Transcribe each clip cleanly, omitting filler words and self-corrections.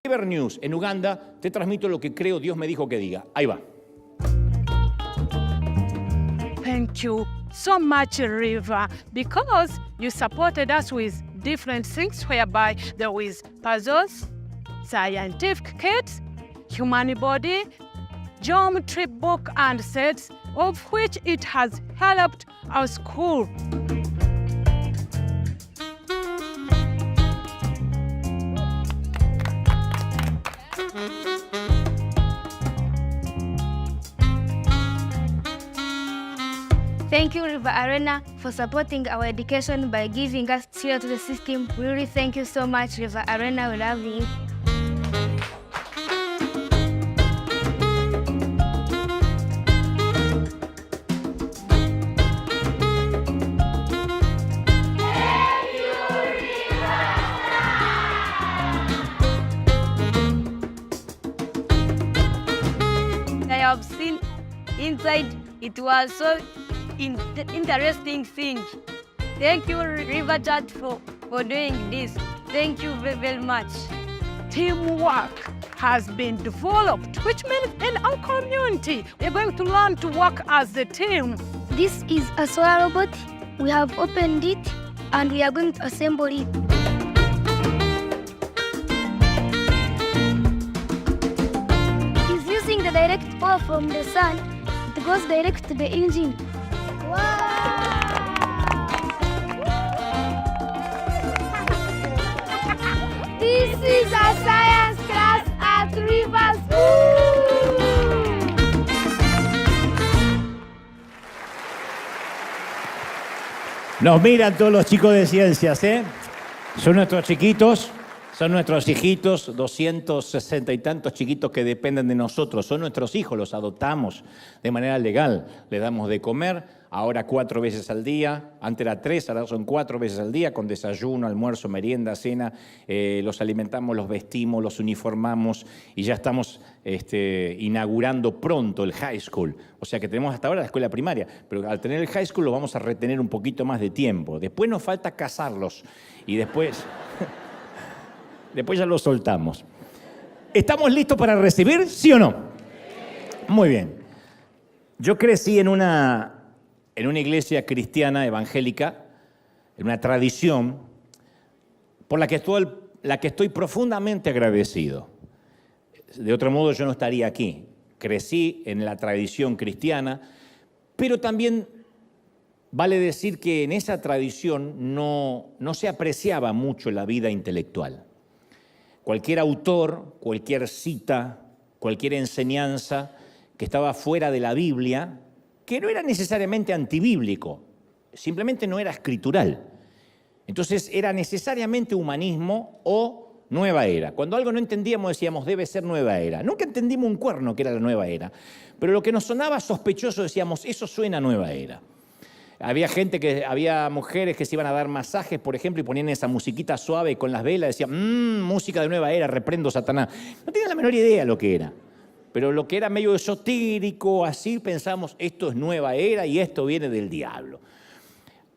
River News en Uganda, te transmito lo que creo Dios me dijo que diga. Ahí va. Thank you so much, River, because you supported us with different things whereby there was puzzles, scientific kits, human body, geometry book and sets, of which it has helped our school. Thank you, River Arena, for supporting our education by giving us cheer to the system. We really thank you so much, River Arena. We love you. I have seen inside. It was so interesting thing. Thank you, River Church, for doing this. Thank you very much. Teamwork has been developed, which means in our community, we're going to learn to work as a team. This is a solar robot. We have opened it and we are going to assemble it. It is using the direct power from the sun. It goes direct to the engine. This is a science class at River School. Nos miran todos los chicos de ciencias, ¿eh? Son nuestros chiquitos, son nuestros hijitos, 260 y tantos chiquitos que dependen de nosotros. Son nuestros hijos, los adoptamos de manera legal. Les damos de comer, ahora 4 veces al día. Antes era 3, ahora son 4 veces al día, con desayuno, almuerzo, merienda, cena. Los alimentamos, los vestimos, los uniformamos y ya estamos inaugurando pronto el high school. O sea que tenemos hasta ahora la escuela primaria, pero al tener el high school lo vamos a retener un poquito más de tiempo. Después nos falta casarlos y después ya los soltamos. ¿Estamos listos para recibir? ¿Sí o no? Muy bien. Yo crecí en una iglesia cristiana evangélica, en una tradición por la que estoy profundamente agradecido. De otro modo yo no estaría aquí. Crecí en la tradición cristiana, pero también vale decir que en esa tradición no se apreciaba mucho la vida intelectual. Cualquier autor, cualquier cita, cualquier enseñanza que estaba fuera de la Biblia, que no era necesariamente antibíblico, simplemente no era escritural. Entonces era necesariamente humanismo o nueva era. Cuando algo no entendíamos decíamos, debe ser nueva era. Nunca entendimos un cuerno que era la nueva era, pero lo que nos sonaba sospechoso decíamos, eso suena a nueva era. Había mujeres que se iban a dar masajes, por ejemplo, y ponían esa musiquita suave con las velas, decían, música de nueva era, reprendo Satanás. No tenían la menor idea de lo que era. Pero lo que era medio esotérico, así pensamos, esto es nueva era y esto viene del diablo.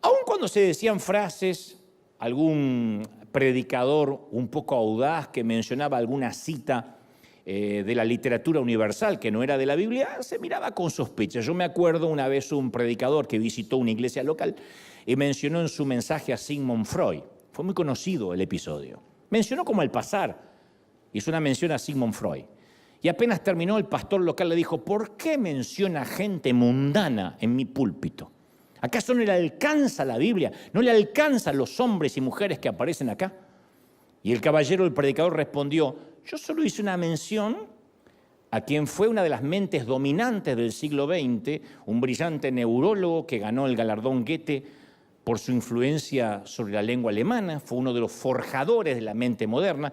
Aun cuando se decían frases, algún predicador un poco audaz que mencionaba alguna cita de la literatura universal que no era de la Biblia, se miraba con sospecha. Yo me acuerdo una vez un predicador que visitó una iglesia local y mencionó en su mensaje a Sigmund Freud. Fue muy conocido el episodio. Mencionó como al pasar, hizo una mención a Sigmund Freud. Y apenas terminó, el pastor local le dijo, ¿por qué menciona gente mundana en mi púlpito? ¿Acaso no le alcanza la Biblia? ¿No le alcanzan los hombres y mujeres que aparecen acá? Y el caballero, el predicador, respondió, yo solo hice una mención a quien fue una de las mentes dominantes del siglo XX, un brillante neurólogo que ganó el galardón Goethe por su influencia sobre la lengua alemana, fue uno de los forjadores de la mente moderna.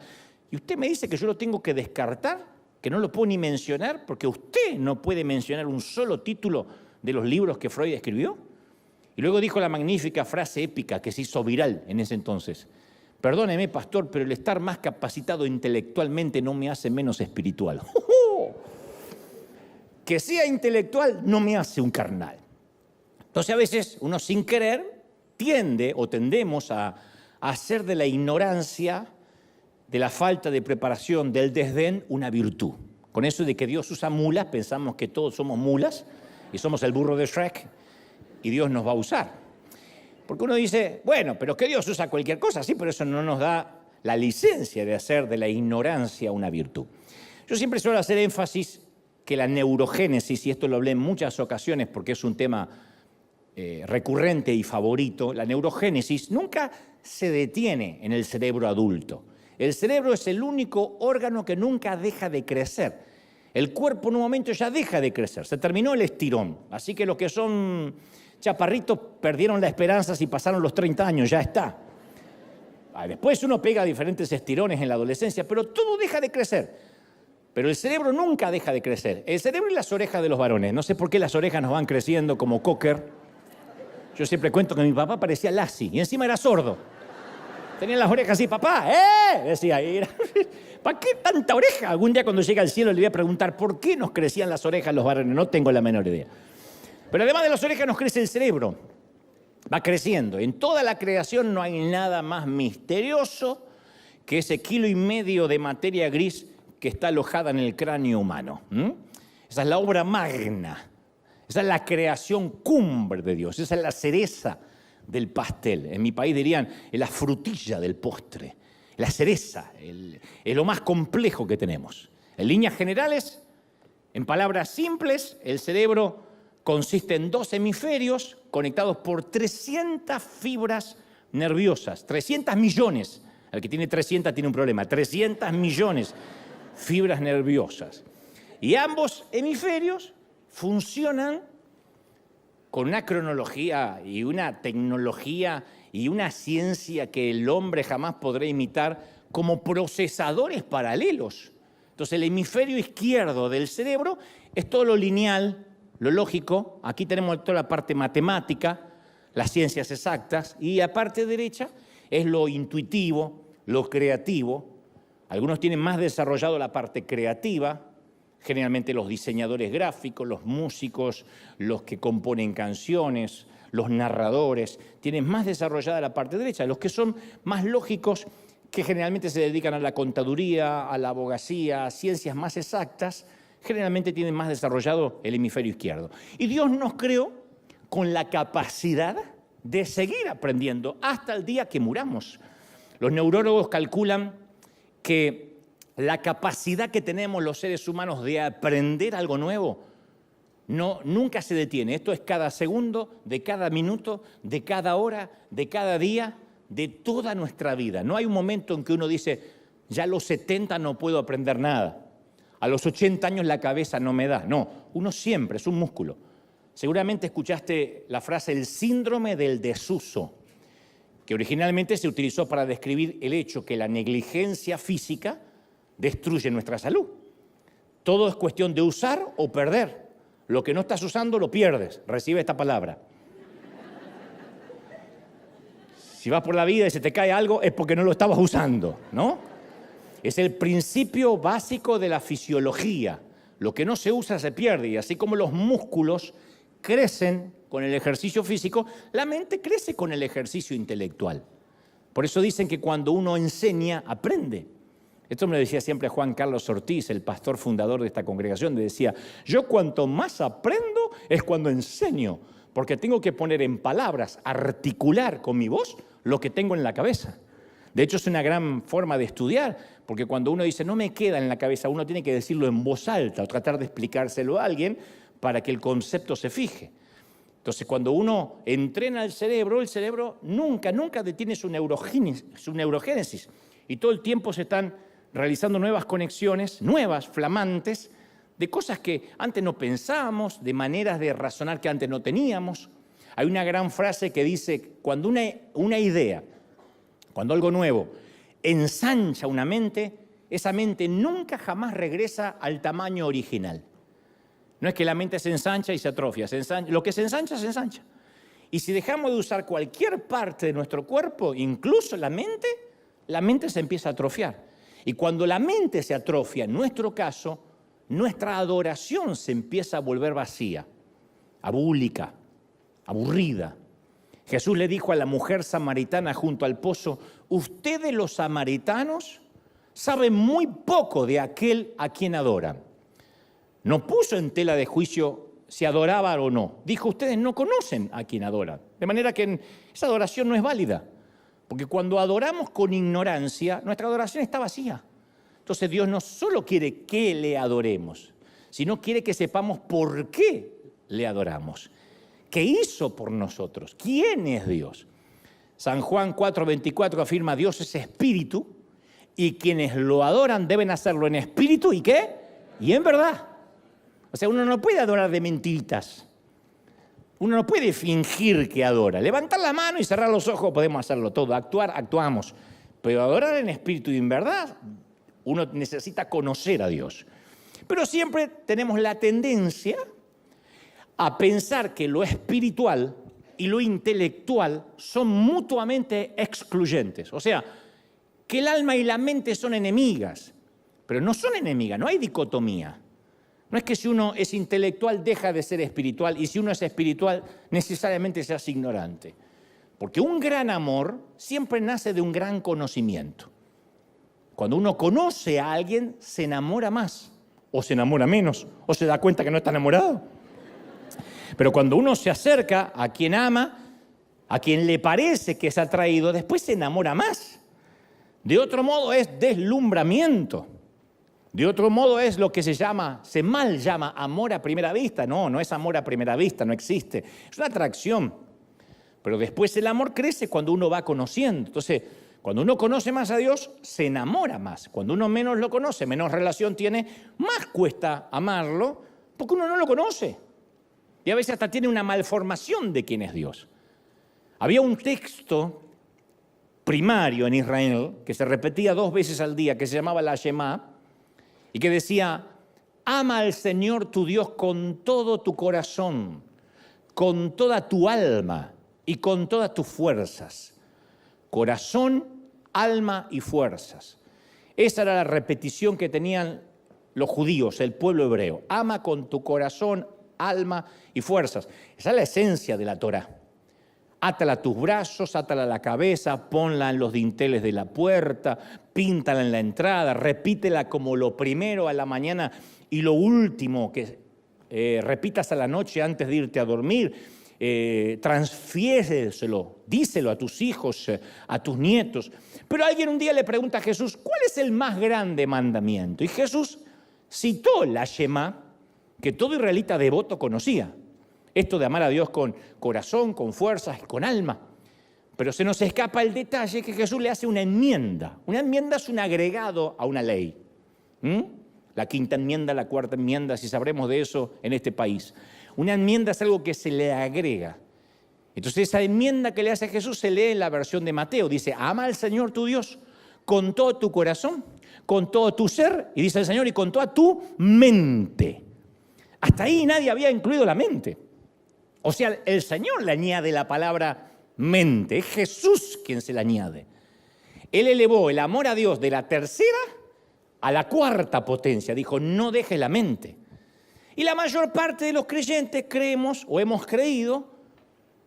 Y usted me dice que yo lo tengo que descartar, que no lo puedo ni mencionar, porque usted no puede mencionar un solo título de los libros que Freud escribió. Y luego dijo la magnífica frase épica que se hizo viral en ese entonces. Perdóneme, pastor, pero el estar más capacitado intelectualmente no me hace menos espiritual. Que sea intelectual no me hace un carnal. Entonces a veces uno sin querer tendemos a hacer de la ignorancia de la falta de preparación, del desdén, una virtud. Con eso de que Dios usa mulas, pensamos que todos somos mulas y somos el burro de Shrek y Dios nos va a usar. Porque uno dice, bueno, pero que Dios usa cualquier cosa, sí, pero eso no nos da la licencia de hacer de la ignorancia una virtud. Yo siempre suelo hacer énfasis que la neurogénesis, y esto lo hablé en muchas ocasiones porque es un tema recurrente y favorito, la neurogénesis nunca se detiene en el cerebro adulto. El cerebro es el único órgano que nunca deja de crecer. El cuerpo en un momento ya deja de crecer, se terminó el estirón. Así que los que son chaparritos perdieron la esperanza si pasaron los 30 años, ya está. Después uno pega diferentes estirones en la adolescencia, pero todo deja de crecer. Pero el cerebro nunca deja de crecer. El cerebro y las orejas de los varones. No sé por qué las orejas nos van creciendo como cocker. Yo siempre cuento que mi papá parecía Lassie y encima era sordo. Tenía las orejas así, papá, decía. ¿Para qué tanta oreja? Algún día cuando llegue al cielo le voy a preguntar por qué nos crecían las orejas los varones. No tengo la menor idea. Pero además de las orejas nos crece el cerebro. Va creciendo. En toda la creación no hay nada más misterioso que ese 1,5 kilos de materia gris que está alojada en el cráneo humano. Esa es la obra magna. Esa es la creación cumbre de Dios. Esa es la cereza del pastel. En mi país dirían, es la frutilla del postre. La cereza, es lo más complejo que tenemos. En líneas generales, en palabras simples, el cerebro consiste en 2 hemisferios conectados por 300 fibras nerviosas. 300 millones. El que tiene 300 tiene un problema. 300 millones fibras nerviosas. Y ambos hemisferios funcionan con una cronología y una tecnología y una ciencia que el hombre jamás podrá imitar como procesadores paralelos. Entonces el hemisferio izquierdo del cerebro es todo lo lineal, lo lógico. Aquí tenemos toda la parte matemática, las ciencias exactas, y la parte derecha es lo intuitivo, lo creativo. Algunos tienen más desarrollado la parte creativa, generalmente los diseñadores gráficos, los músicos, los que componen canciones, los narradores, tienen más desarrollada la parte derecha. Los que son más lógicos, que generalmente se dedican a la contaduría, a la abogacía, a ciencias más exactas, generalmente tienen más desarrollado el hemisferio izquierdo. Y Dios nos creó con la capacidad de seguir aprendiendo hasta el día que muramos. Los neurólogos calculan que la capacidad que tenemos los seres humanos de aprender algo nuevo nunca se detiene. Esto es cada segundo, de cada minuto, de cada hora, de cada día, de toda nuestra vida. No hay un momento en que uno dice, ya a los 70 no puedo aprender nada. A los 80 años la cabeza no me da. No, uno siempre es un músculo. Seguramente escuchaste la frase el síndrome del desuso, que originalmente se utilizó para describir el hecho que la negligencia física destruye nuestra salud. Todo es cuestión de usar o perder. Lo que no estás usando lo pierdes. Recibe esta palabra. Si vas por la vida y se te cae algo es porque no lo estabas usando, ¿no? Es el principio básico de la fisiología. Lo que no se usa se pierde, y así como los músculos crecen con el ejercicio físico, la mente crece con el ejercicio intelectual. Por eso dicen que cuando uno enseña, aprende. Esto me lo decía siempre Juan Carlos Ortiz, el pastor fundador de esta congregación. Me decía, yo cuanto más aprendo es cuando enseño, porque tengo que poner en palabras, articular con mi voz lo que tengo en la cabeza. De hecho, es una gran forma de estudiar, porque cuando uno dice, no me queda en la cabeza, uno tiene que decirlo en voz alta o tratar de explicárselo a alguien para que el concepto se fije. Entonces, cuando uno entrena el cerebro nunca detiene su neurogénesis. Y todo el tiempo se están realizando nuevas conexiones, nuevas, flamantes, de cosas que antes no pensábamos, de maneras de razonar que antes no teníamos. Hay una gran frase que dice, cuando una idea, cuando algo nuevo ensancha una mente, esa mente nunca jamás regresa al tamaño original. No es que la mente se ensancha y se atrofia, lo que se ensancha, se ensancha. Y si dejamos de usar cualquier parte de nuestro cuerpo, incluso la mente se empieza a atrofiar. Y cuando la mente se atrofia, en nuestro caso, nuestra adoración se empieza a volver vacía, abúlica, aburrida. Jesús le dijo a la mujer samaritana junto al pozo, ustedes los samaritanos sabe muy poco de aquel a quien adoran. No puso en tela de juicio si adoraba o no. Dijo, ustedes no conocen a quien adoran. De manera que esa adoración no es válida. Porque cuando adoramos con ignorancia, nuestra adoración está vacía. Entonces Dios no solo quiere que le adoremos, sino quiere que sepamos por qué le adoramos. ¿Qué hizo por nosotros? ¿Quién es Dios? San Juan 4:24 afirma, Dios es espíritu y quienes lo adoran deben hacerlo en espíritu y ¿qué? Y en verdad. O sea, uno no puede adorar de mentiritas. Uno no puede fingir que adora. Levantar la mano y cerrar los ojos podemos hacerlo todo. Actuar, actuamos. Pero adorar en espíritu y en verdad, uno necesita conocer a Dios. Pero siempre tenemos la tendencia a pensar que lo espiritual y lo intelectual son mutuamente excluyentes. O sea, que el alma y la mente son enemigas. Pero no son enemigas, no hay dicotomía. No es que si uno es intelectual deja de ser espiritual y si uno es espiritual necesariamente se hace ignorante. Porque un gran amor siempre nace de un gran conocimiento. Cuando uno conoce a alguien se enamora más o se enamora menos o se da cuenta que no está enamorado. Pero cuando uno se acerca a quien ama, a quien le parece que es atraído, después se enamora más. De otro modo es deslumbramiento. De otro modo es lo que se mal llama amor a primera vista. No, no es amor a primera vista, no existe. Es una atracción. Pero después el amor crece cuando uno va conociendo. Entonces, cuando uno conoce más a Dios, se enamora más. Cuando uno menos lo conoce, menos relación tiene, más cuesta amarlo porque uno no lo conoce. Y a veces hasta tiene una malformación de quién es Dios. Había un texto primario en Israel que se repetía 2 veces al día, que se llamaba la Shema, y que decía, ama al Señor tu Dios con todo tu corazón, con toda tu alma y con todas tus fuerzas. Corazón, alma y fuerzas. Esa era la repetición que tenían los judíos, el pueblo hebreo. Ama con tu corazón, alma y fuerzas. Esa es la esencia de la Torá. Átala a tus brazos, átala a la cabeza, ponla en los dinteles de la puerta, píntala en la entrada, repítela como lo primero a la mañana y lo último que repitas a la noche antes de irte a dormir. Transfiéreselo, díselo a tus hijos, a tus nietos. Pero alguien un día le pregunta a Jesús, ¿cuál es el más grande mandamiento? Y Jesús citó la Shema que todo israelita devoto conocía. Esto de amar a Dios con corazón, con fuerzas y con alma. Pero se nos escapa el detalle que Jesús le hace una enmienda. Una enmienda es un agregado a una ley. La quinta enmienda, la cuarta enmienda, si sabremos de eso en este país. Una enmienda es algo que se le agrega. Entonces esa enmienda que le hace a Jesús se lee en la versión de Mateo. Dice, ama al Señor tu Dios con todo tu corazón, con todo tu ser, y dice el Señor, y con toda tu mente. Hasta ahí nadie había incluido la mente. O sea, el Señor le añade la palabra mente, es Jesús quien se la añade. Él elevó el amor a Dios de la tercera a la cuarta potencia. Dijo, no dejes la mente. Y la mayor parte de los creyentes creemos o hemos creído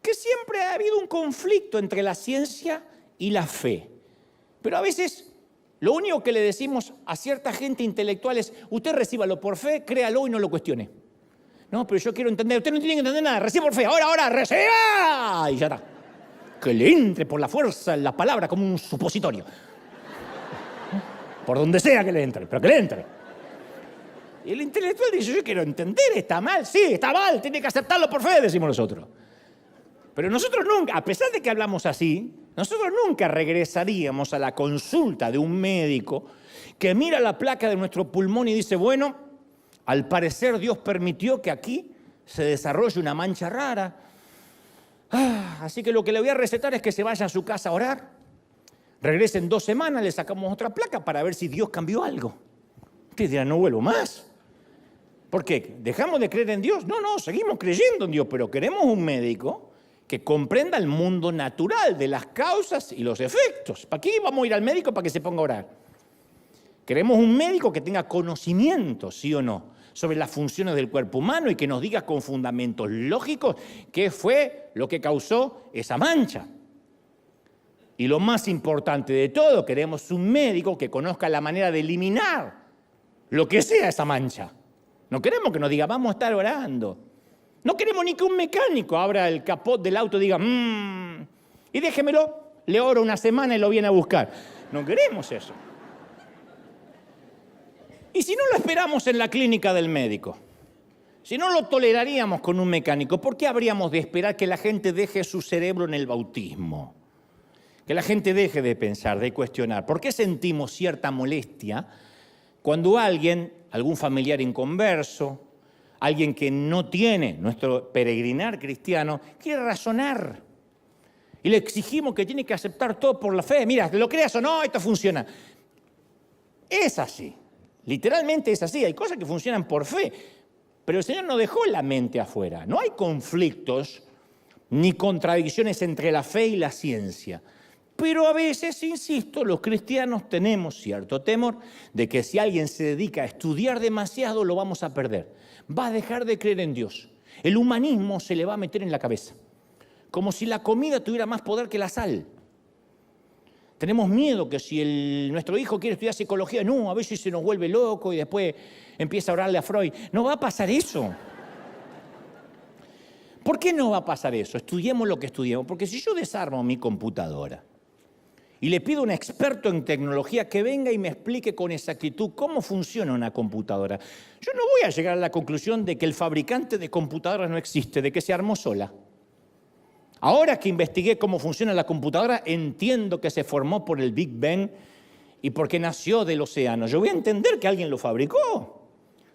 que siempre ha habido un conflicto entre la ciencia y la fe. Pero a veces lo único que le decimos a cierta gente intelectual es, usted recíbalo por fe, créalo y no lo cuestione. No, pero yo quiero entender. Usted no tiene que entender nada. Reciba por fe. Ahora, reciba. Y ya está. Que le entre por la fuerza en la palabra como un supositorio. Por donde sea que le entre, pero que le entre. Y el intelectual dice, yo quiero entender, está mal. Sí, está mal, tiene que aceptarlo por fe, decimos nosotros. Pero nosotros nunca, a pesar de que hablamos así, nosotros nunca regresaríamos a la consulta de un médico que mira la placa de nuestro pulmón y dice, bueno, al parecer Dios permitió que aquí se desarrolle una mancha rara. Así que lo que le voy a recetar es que se vaya a su casa a orar. Regrese en 2 semanas, le sacamos otra placa para ver si Dios cambió algo. Ustedes dirán, no vuelvo más. ¿Por qué? ¿Dejamos de creer en Dios? No, seguimos creyendo en Dios, pero queremos un médico que comprenda el mundo natural de las causas y los efectos. ¿Para qué vamos a ir al médico para que se ponga a orar? Queremos un médico que tenga conocimiento, sí o no, sobre las funciones del cuerpo humano y que nos diga con fundamentos lógicos qué fue lo que causó esa mancha. Y lo más importante de todo, queremos un médico que conozca la manera de eliminar lo que sea esa mancha. No queremos que nos diga, vamos a estar orando. No queremos ni que un mecánico abra el capot del auto y diga, y déjemelo, le oro una semana y lo viene a buscar. No queremos eso. Y si no lo esperamos en la clínica del médico, si no lo toleraríamos con un mecánico, ¿por qué habríamos de esperar que la gente deje su cerebro en el bautismo? Que la gente deje de pensar, de cuestionar. ¿Por qué sentimos cierta molestia cuando alguien, algún familiar inconverso, alguien que no tiene nuestro peregrinar cristiano, quiere razonar? Y le exigimos que tiene que aceptar todo por la fe. Mira, lo creas o no, esto funciona. Es así. Literalmente es así. Hay cosas que funcionan por fe. Pero el Señor no dejó la mente afuera. No hay conflictos ni contradicciones entre la fe y la ciencia. Pero a veces, insisto, los cristianos tenemos cierto temor de que si alguien se dedica a estudiar demasiado, lo vamos a perder. Va a dejar de creer en Dios. El humanismo se le va a meter en la cabeza. Como si la comida tuviera más poder que la sal. Tenemos miedo que si nuestro hijo quiere estudiar psicología, no, a veces se nos vuelve loco y después empieza a orarle a Freud. No va a pasar eso. ¿Por qué no va a pasar eso? Estudiemos lo que estudiemos. Porque si yo desarmo mi computadora y le pido a un experto en tecnología que venga y me explique con exactitud cómo funciona una computadora, yo no voy a llegar a la conclusión de que el fabricante de computadoras no existe, de que se armó sola. Ahora que investigué cómo funciona la computadora, entiendo que se formó por el Big Bang y porque nació del océano. Yo voy a entender que alguien lo fabricó.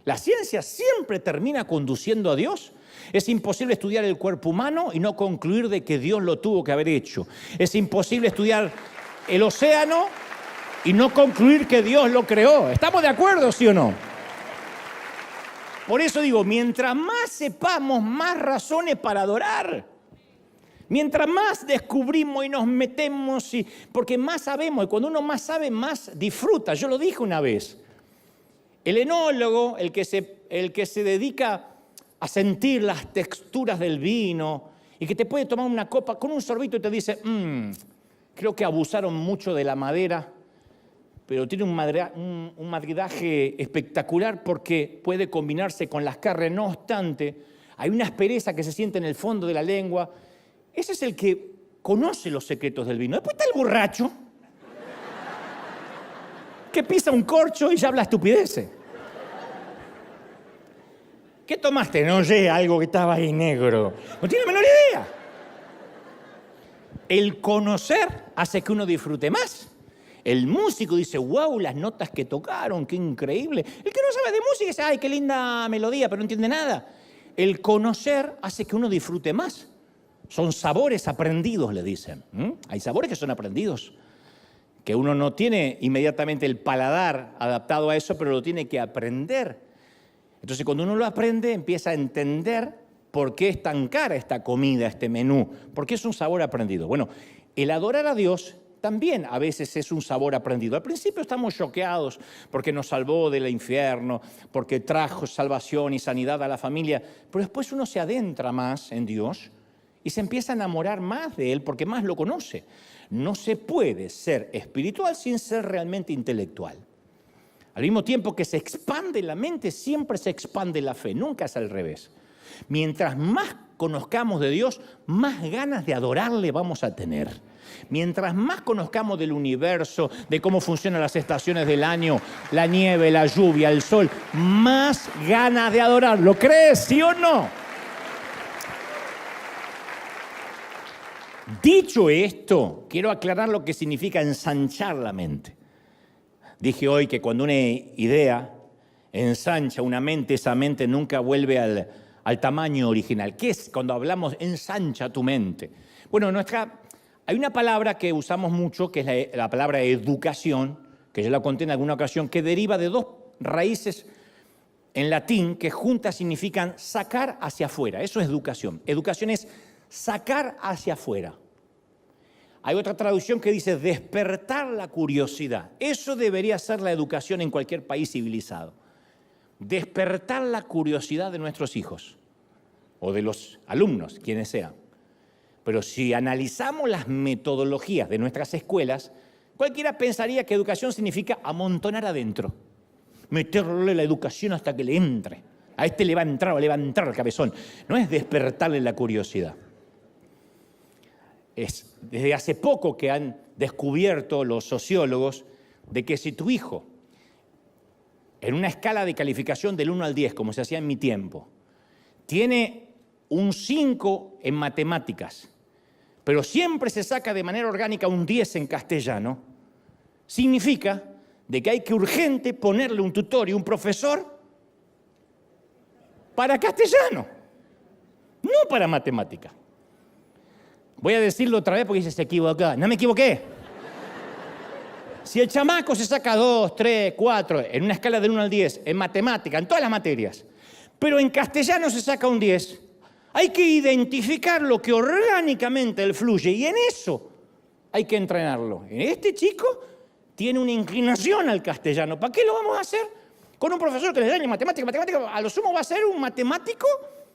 La ciencia siempre termina conduciendo a Dios. Es imposible estudiar el cuerpo humano y no concluir de que Dios lo tuvo que haber hecho. Es imposible estudiar el océano y no concluir que Dios lo creó. ¿Estamos de acuerdo, sí o no? Por eso digo, mientras más sepamos, más razones para adorar. Mientras más descubrimos y nos metemos, porque más sabemos, y cuando uno más sabe, más disfruta. Yo lo dije una vez. El enólogo, el que se dedica a sentir las texturas del vino y que te puede tomar una copa con un sorbito y te dice, creo que abusaron mucho de la madera, pero tiene un maridaje espectacular porque puede combinarse con las carnes. No obstante, hay una aspereza que se siente en el fondo de la lengua. Ese es el que conoce los secretos del vino. Después está el borracho que pisa un corcho y ya habla estupideces. ¿Qué tomaste? No sé, algo que estaba ahí negro. No tiene la menor idea. El conocer hace que uno disfrute más. El músico dice, wow, las notas que tocaron, qué increíble. El que no sabe de música dice, ay, qué linda melodía, pero no entiende nada. El conocer hace que uno disfrute más. Son sabores aprendidos, le dicen. Hay sabores que son aprendidos, que uno no tiene inmediatamente el paladar adaptado a eso, pero lo tiene que aprender. Entonces, cuando uno lo aprende, empieza a entender por qué es tan cara esta comida, este menú, porque es un sabor aprendido. Bueno, el adorar a Dios también a veces es un sabor aprendido. Al principio estamos choqueados porque nos salvó del infierno, porque trajo salvación y sanidad a la familia, pero después uno se adentra más en Dios y se empieza a enamorar más de Él porque más lo conoce. No se puede ser espiritual sin ser realmente intelectual. Al mismo tiempo que se expande la mente, siempre se expande la fe, nunca es al revés. Mientras más conozcamos de Dios, más ganas de adorarle vamos a tener. Mientras más conozcamos del universo, de cómo funcionan las estaciones del año, la nieve, la lluvia, el sol, más ganas de adorarlo. ¿Crees, sí o no? Dicho esto, quiero aclarar lo que significa ensanchar la mente. Dije hoy que cuando una idea ensancha una mente, esa mente nunca vuelve al tamaño original. ¿Qué es cuando hablamos ensancha tu mente? Bueno, hay una palabra que usamos mucho, que es la palabra educación, que yo la conté en alguna ocasión, que deriva de dos raíces en latín que juntas significan sacar hacia afuera. Eso es educación. Educación es sacar hacia afuera. Hay otra traducción que dice despertar la curiosidad. Eso debería ser la educación en cualquier país civilizado. Despertar la curiosidad de nuestros hijos o de los alumnos, quienes sean. Pero si analizamos las metodologías de nuestras escuelas, cualquiera pensaría que educación significa amontonar adentro, meterle la educación hasta que le entre. A este le va a entrar el cabezón. No es despertarle la curiosidad. Es desde hace poco que han descubierto los sociólogos de que si tu hijo, en una escala de calificación del 1 al 10, como se hacía en mi tiempo, tiene un 5 en matemáticas, pero siempre se saca de manera orgánica un 10 en castellano, significa de que hay que urgente ponerle un tutor y un profesor para castellano, no para matemática. Voy a decirlo otra vez porque dice, se equivocó. No me equivoqué. Si el chamaco se saca 2, 3, 4, en una escala del 1 al 10, en matemática, en todas las materias, pero en castellano se saca un 10, hay que identificar lo que orgánicamente él fluye y en eso hay que entrenarlo. Este chico tiene una inclinación al castellano. ¿Para qué lo vamos a hacer? Con un profesor que le enseña matemática, a lo sumo va a ser un matemático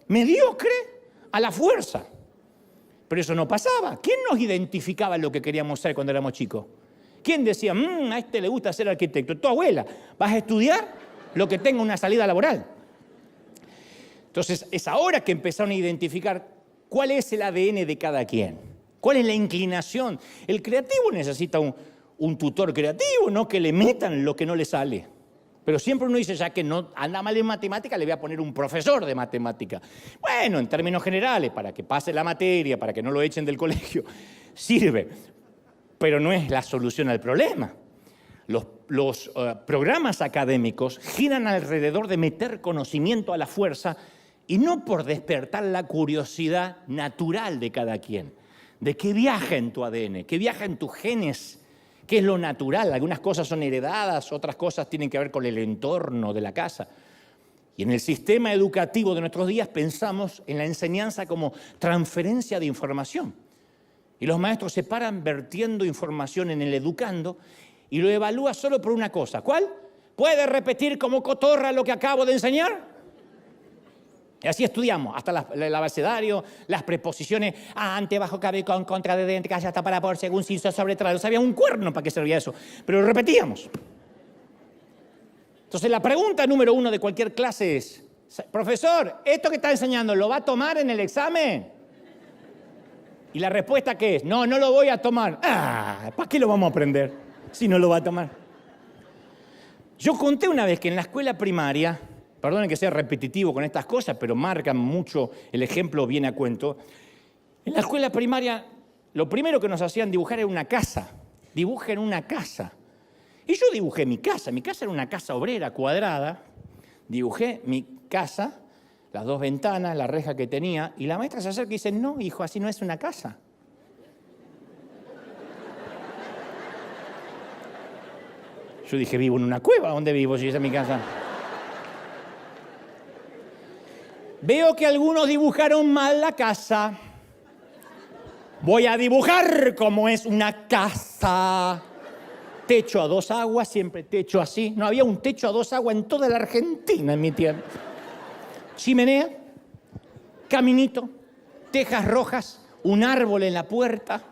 mediocre a la fuerza. Pero eso no pasaba. ¿Quién nos identificaba lo que queríamos ser cuando éramos chicos? ¿Quién decía, a este le gusta ser arquitecto? Tu abuela. ¿Vas a estudiar lo que tenga una salida laboral? Entonces, es ahora que empezaron a identificar cuál es el ADN de cada quien. ¿Cuál es la inclinación? El creativo necesita un tutor creativo, no que le metan lo que no le sale. Pero siempre uno dice, ya que no anda mal en matemática, le voy a poner un profesor de matemática. Bueno, en términos generales, para que pase la materia, para que no lo echen del colegio, sirve. Pero no es la solución al problema. Los programas académicos giran alrededor de meter conocimiento a la fuerza y no por despertar la curiosidad natural de cada quien, de qué viaja en tu ADN, qué viaja en tus genes, qué es lo natural. Algunas cosas son heredadas, otras cosas tienen que ver con el entorno de la casa. Y en el sistema educativo de nuestros días pensamos en la enseñanza como transferencia de información. Y los maestros se paran vertiendo información en el educando y lo evalúa solo por una cosa. ¿Cuál? ¿Puede repetir como cotorra lo que acabo de enseñar? Y así estudiamos, hasta el abecedario, las preposiciones, ante, bajo, cabe, con, contra, de, dentro, calla, hasta, para, por, según, sin, sobre, tras. No sabía un cuerno para qué servía eso, pero lo repetíamos. Entonces la pregunta número 1 de cualquier clase es, profesor, ¿esto que está enseñando lo va a tomar en el examen? ¿Y la respuesta qué es? No, no lo voy a tomar. ¿Para qué lo vamos a aprender si no lo va a tomar? Yo conté una vez que en la escuela primaria, perdonen que sea repetitivo con estas cosas, pero marcan mucho, el ejemplo viene a cuento. En la escuela primaria, lo primero que nos hacían dibujar era una casa. Dibujen una casa. Y yo dibujé mi casa. Mi casa era una casa obrera cuadrada. Dibujé mi casa, las 2 ventanas, la reja que tenía, y la maestra se acerca y dice, no, hijo, así no es una casa. Yo dije, vivo en una cueva, ¿dónde vivo si esa es mi casa? Veo que algunos dibujaron mal la casa. Voy a dibujar como es una casa. Techo a 2 aguas, siempre techo así. No había un techo a 2 aguas en toda la Argentina en mi tiempo. Chimenea, caminito, tejas rojas, un árbol en la puerta.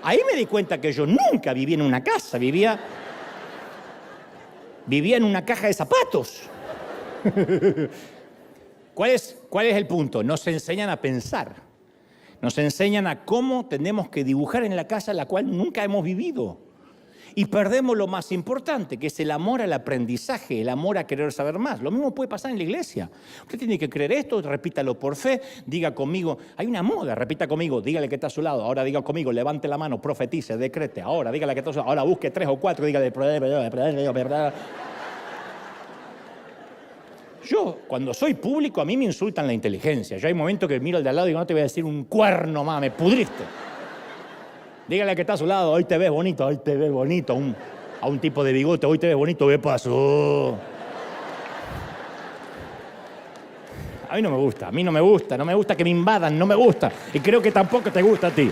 Ahí me di cuenta que yo nunca vivía en una casa, vivía en una caja de zapatos. ¿Cuál es el punto? Nos enseñan a pensar, nos enseñan a cómo tenemos que dibujar en la casa la cual nunca hemos vivido. Y perdemos lo más importante, que es el amor al aprendizaje, el amor a querer saber más. Lo mismo puede pasar en la iglesia. Usted tiene que creer esto, repítalo por fe, diga conmigo, hay una moda, repita conmigo, dígale que está a su lado, ahora diga conmigo, levante la mano, profetice, decrete, ahora dígale que está a su lado, ahora busque 3 o 4, dígale. Yo, cuando soy público, a mí me insultan la inteligencia. Yo hay momentos que miro al de al lado y digo, no te voy a decir un cuerno más, me pudriste. Dígale que está a su lado, hoy te ves bonito, hoy te ves bonito. A un tipo de bigote, hoy te ves bonito, ¿qué pasó? A mí no me gusta que me invadan, no me gusta. Y creo que tampoco te gusta a ti.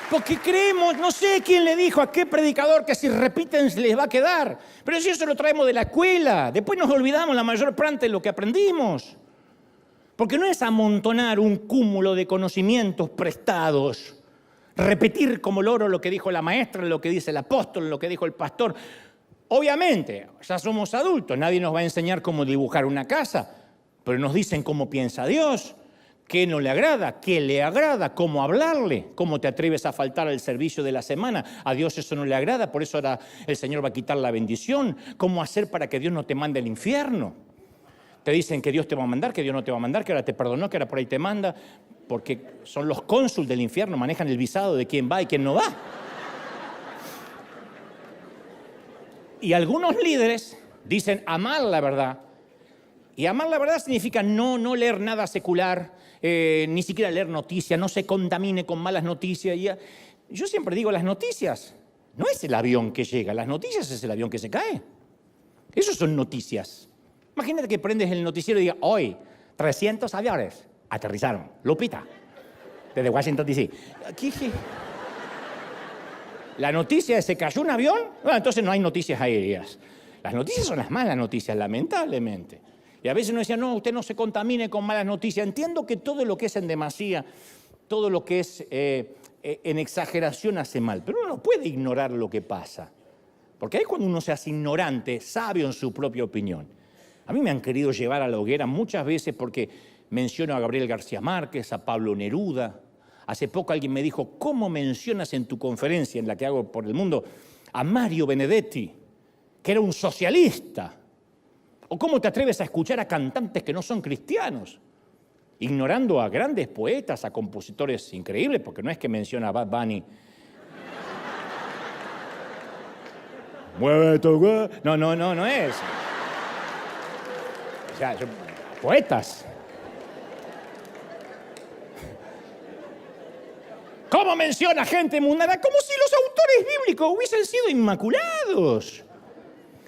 Porque creemos, no sé quién le dijo a qué predicador que si repiten les va a quedar. Pero si eso lo traemos de la escuela, después nos olvidamos la mayor parte de lo que aprendimos. Porque no es amontonar un cúmulo de conocimientos prestados, repetir como loro lo que dijo la maestra, lo que dice el apóstol, lo que dijo el pastor. Obviamente, ya somos adultos, nadie nos va a enseñar cómo dibujar una casa, pero nos dicen cómo piensa Dios, qué no le agrada, qué le agrada, cómo hablarle, cómo te atreves a faltar al servicio de la semana. A Dios eso no le agrada, por eso ahora el Señor va a quitar la bendición. ¿Cómo hacer para que Dios no te mande al infierno? Te dicen que Dios te va a mandar, que Dios no te va a mandar, que ahora te perdonó, que ahora por ahí te manda, porque son los cónsules del infierno, manejan el visado de quién va y quién no va. Y algunos líderes dicen amar la verdad. Y amar la verdad significa no leer nada secular, ni siquiera leer noticias, no se contamine con malas noticias. Yo siempre digo, las noticias no es el avión que llega, las noticias es el avión que se cae. Eso son noticias. Imagínate que prendes el noticiero y diga, hoy 300 aviones aterrizaron, Lupita, desde Washington, D.C. La noticia es se cayó un avión, bueno, entonces no hay noticias aéreas. Las noticias son las malas noticias, lamentablemente. Y a veces uno decía, no, usted no se contamine con malas noticias. Entiendo que todo lo que es en demasía, todo lo que es en exageración hace mal, pero uno no puede ignorar lo que pasa. Porque ahí es cuando uno se hace ignorante, sabio en su propia opinión. A mí me han querido llevar a la hoguera muchas veces porque menciono a Gabriel García Márquez, a Pablo Neruda. Hace poco alguien me dijo, ¿cómo mencionas en tu conferencia, en la que hago por el mundo, a Mario Benedetti, que era un socialista? ¿O cómo te atreves a escuchar a cantantes que no son cristianos? Ignorando a grandes poetas, a compositores increíbles, porque no es que menciona a Bad Bunny. Mueve tu güey. No es. O sea, poetas. ¿Cómo menciona gente mundana? Como si los autores bíblicos hubiesen sido inmaculados.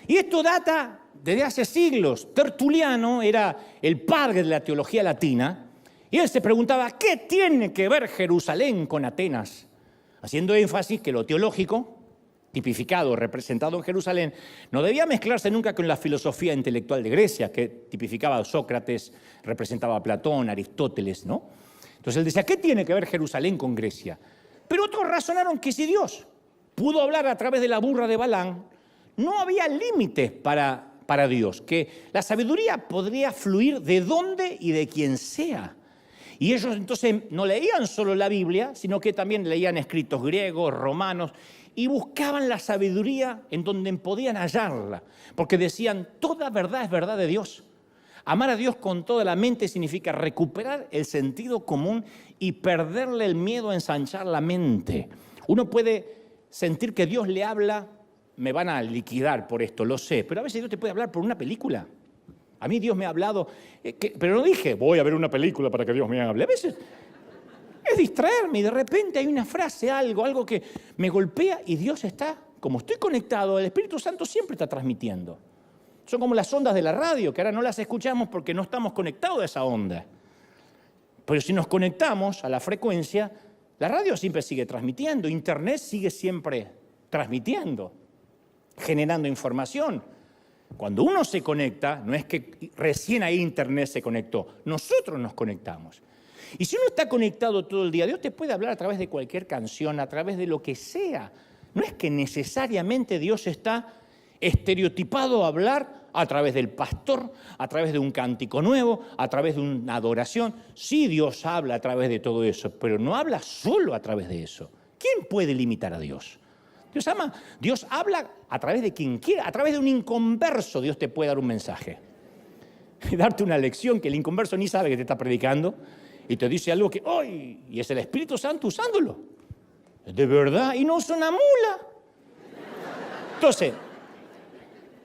Y esto data desde hace siglos. Tertuliano era el padre de la teología latina y él se preguntaba, ¿qué tiene que ver Jerusalén con Atenas? Haciendo énfasis que lo teológico, tipificado, representado en Jerusalén, no debía mezclarse nunca con la filosofía intelectual de Grecia, que tipificaba a Sócrates, representaba a Platón, Aristóteles, ¿no? Entonces él decía, ¿qué tiene que ver Jerusalén con Grecia? Pero otros razonaron que si Dios pudo hablar a través de la burra de Balaam, no había límites para Dios, que la sabiduría podría fluir de donde y de quien sea. Y ellos entonces no leían solo la Biblia, sino que también leían escritos griegos, romanos, y buscaban la sabiduría en donde podían hallarla, porque decían, toda verdad es verdad de Dios. Amar a Dios con toda la mente significa recuperar el sentido común y perderle el miedo a ensanchar la mente. Uno puede sentir que Dios le habla, me van a liquidar por esto, lo sé, pero a veces Dios te puede hablar por una película. A mí Dios me ha hablado, pero no dije, voy a ver una película para que Dios me hable. A veces es distraerme y de repente hay una frase, algo que me golpea y Dios está, como estoy conectado, el Espíritu Santo siempre está transmitiendo. Son como las ondas de la radio, que ahora no las escuchamos porque no estamos conectados a esa onda. Pero si nos conectamos a la frecuencia, la radio siempre sigue transmitiendo, Internet sigue siempre transmitiendo, generando información. Cuando uno se conecta, no es que recién ahí Internet se conectó, nosotros nos conectamos. Y si uno está conectado todo el día, Dios te puede hablar a través de cualquier canción, a través de lo que sea. No es que necesariamente Dios está estereotipado a hablar a través del pastor, a través de un cántico nuevo, a través de una adoración. Sí, Dios habla a través de todo eso, pero no habla solo a través de eso. ¿Quién puede limitar a Dios? Dios habla a través de quien quiera, a través de un inconverso Dios te puede dar un mensaje. Y darte una lección que el inconverso ni sabe que te está predicando y te dice algo que, ¡ay! Y es el Espíritu Santo usándolo. De verdad, y no es una mula. Entonces,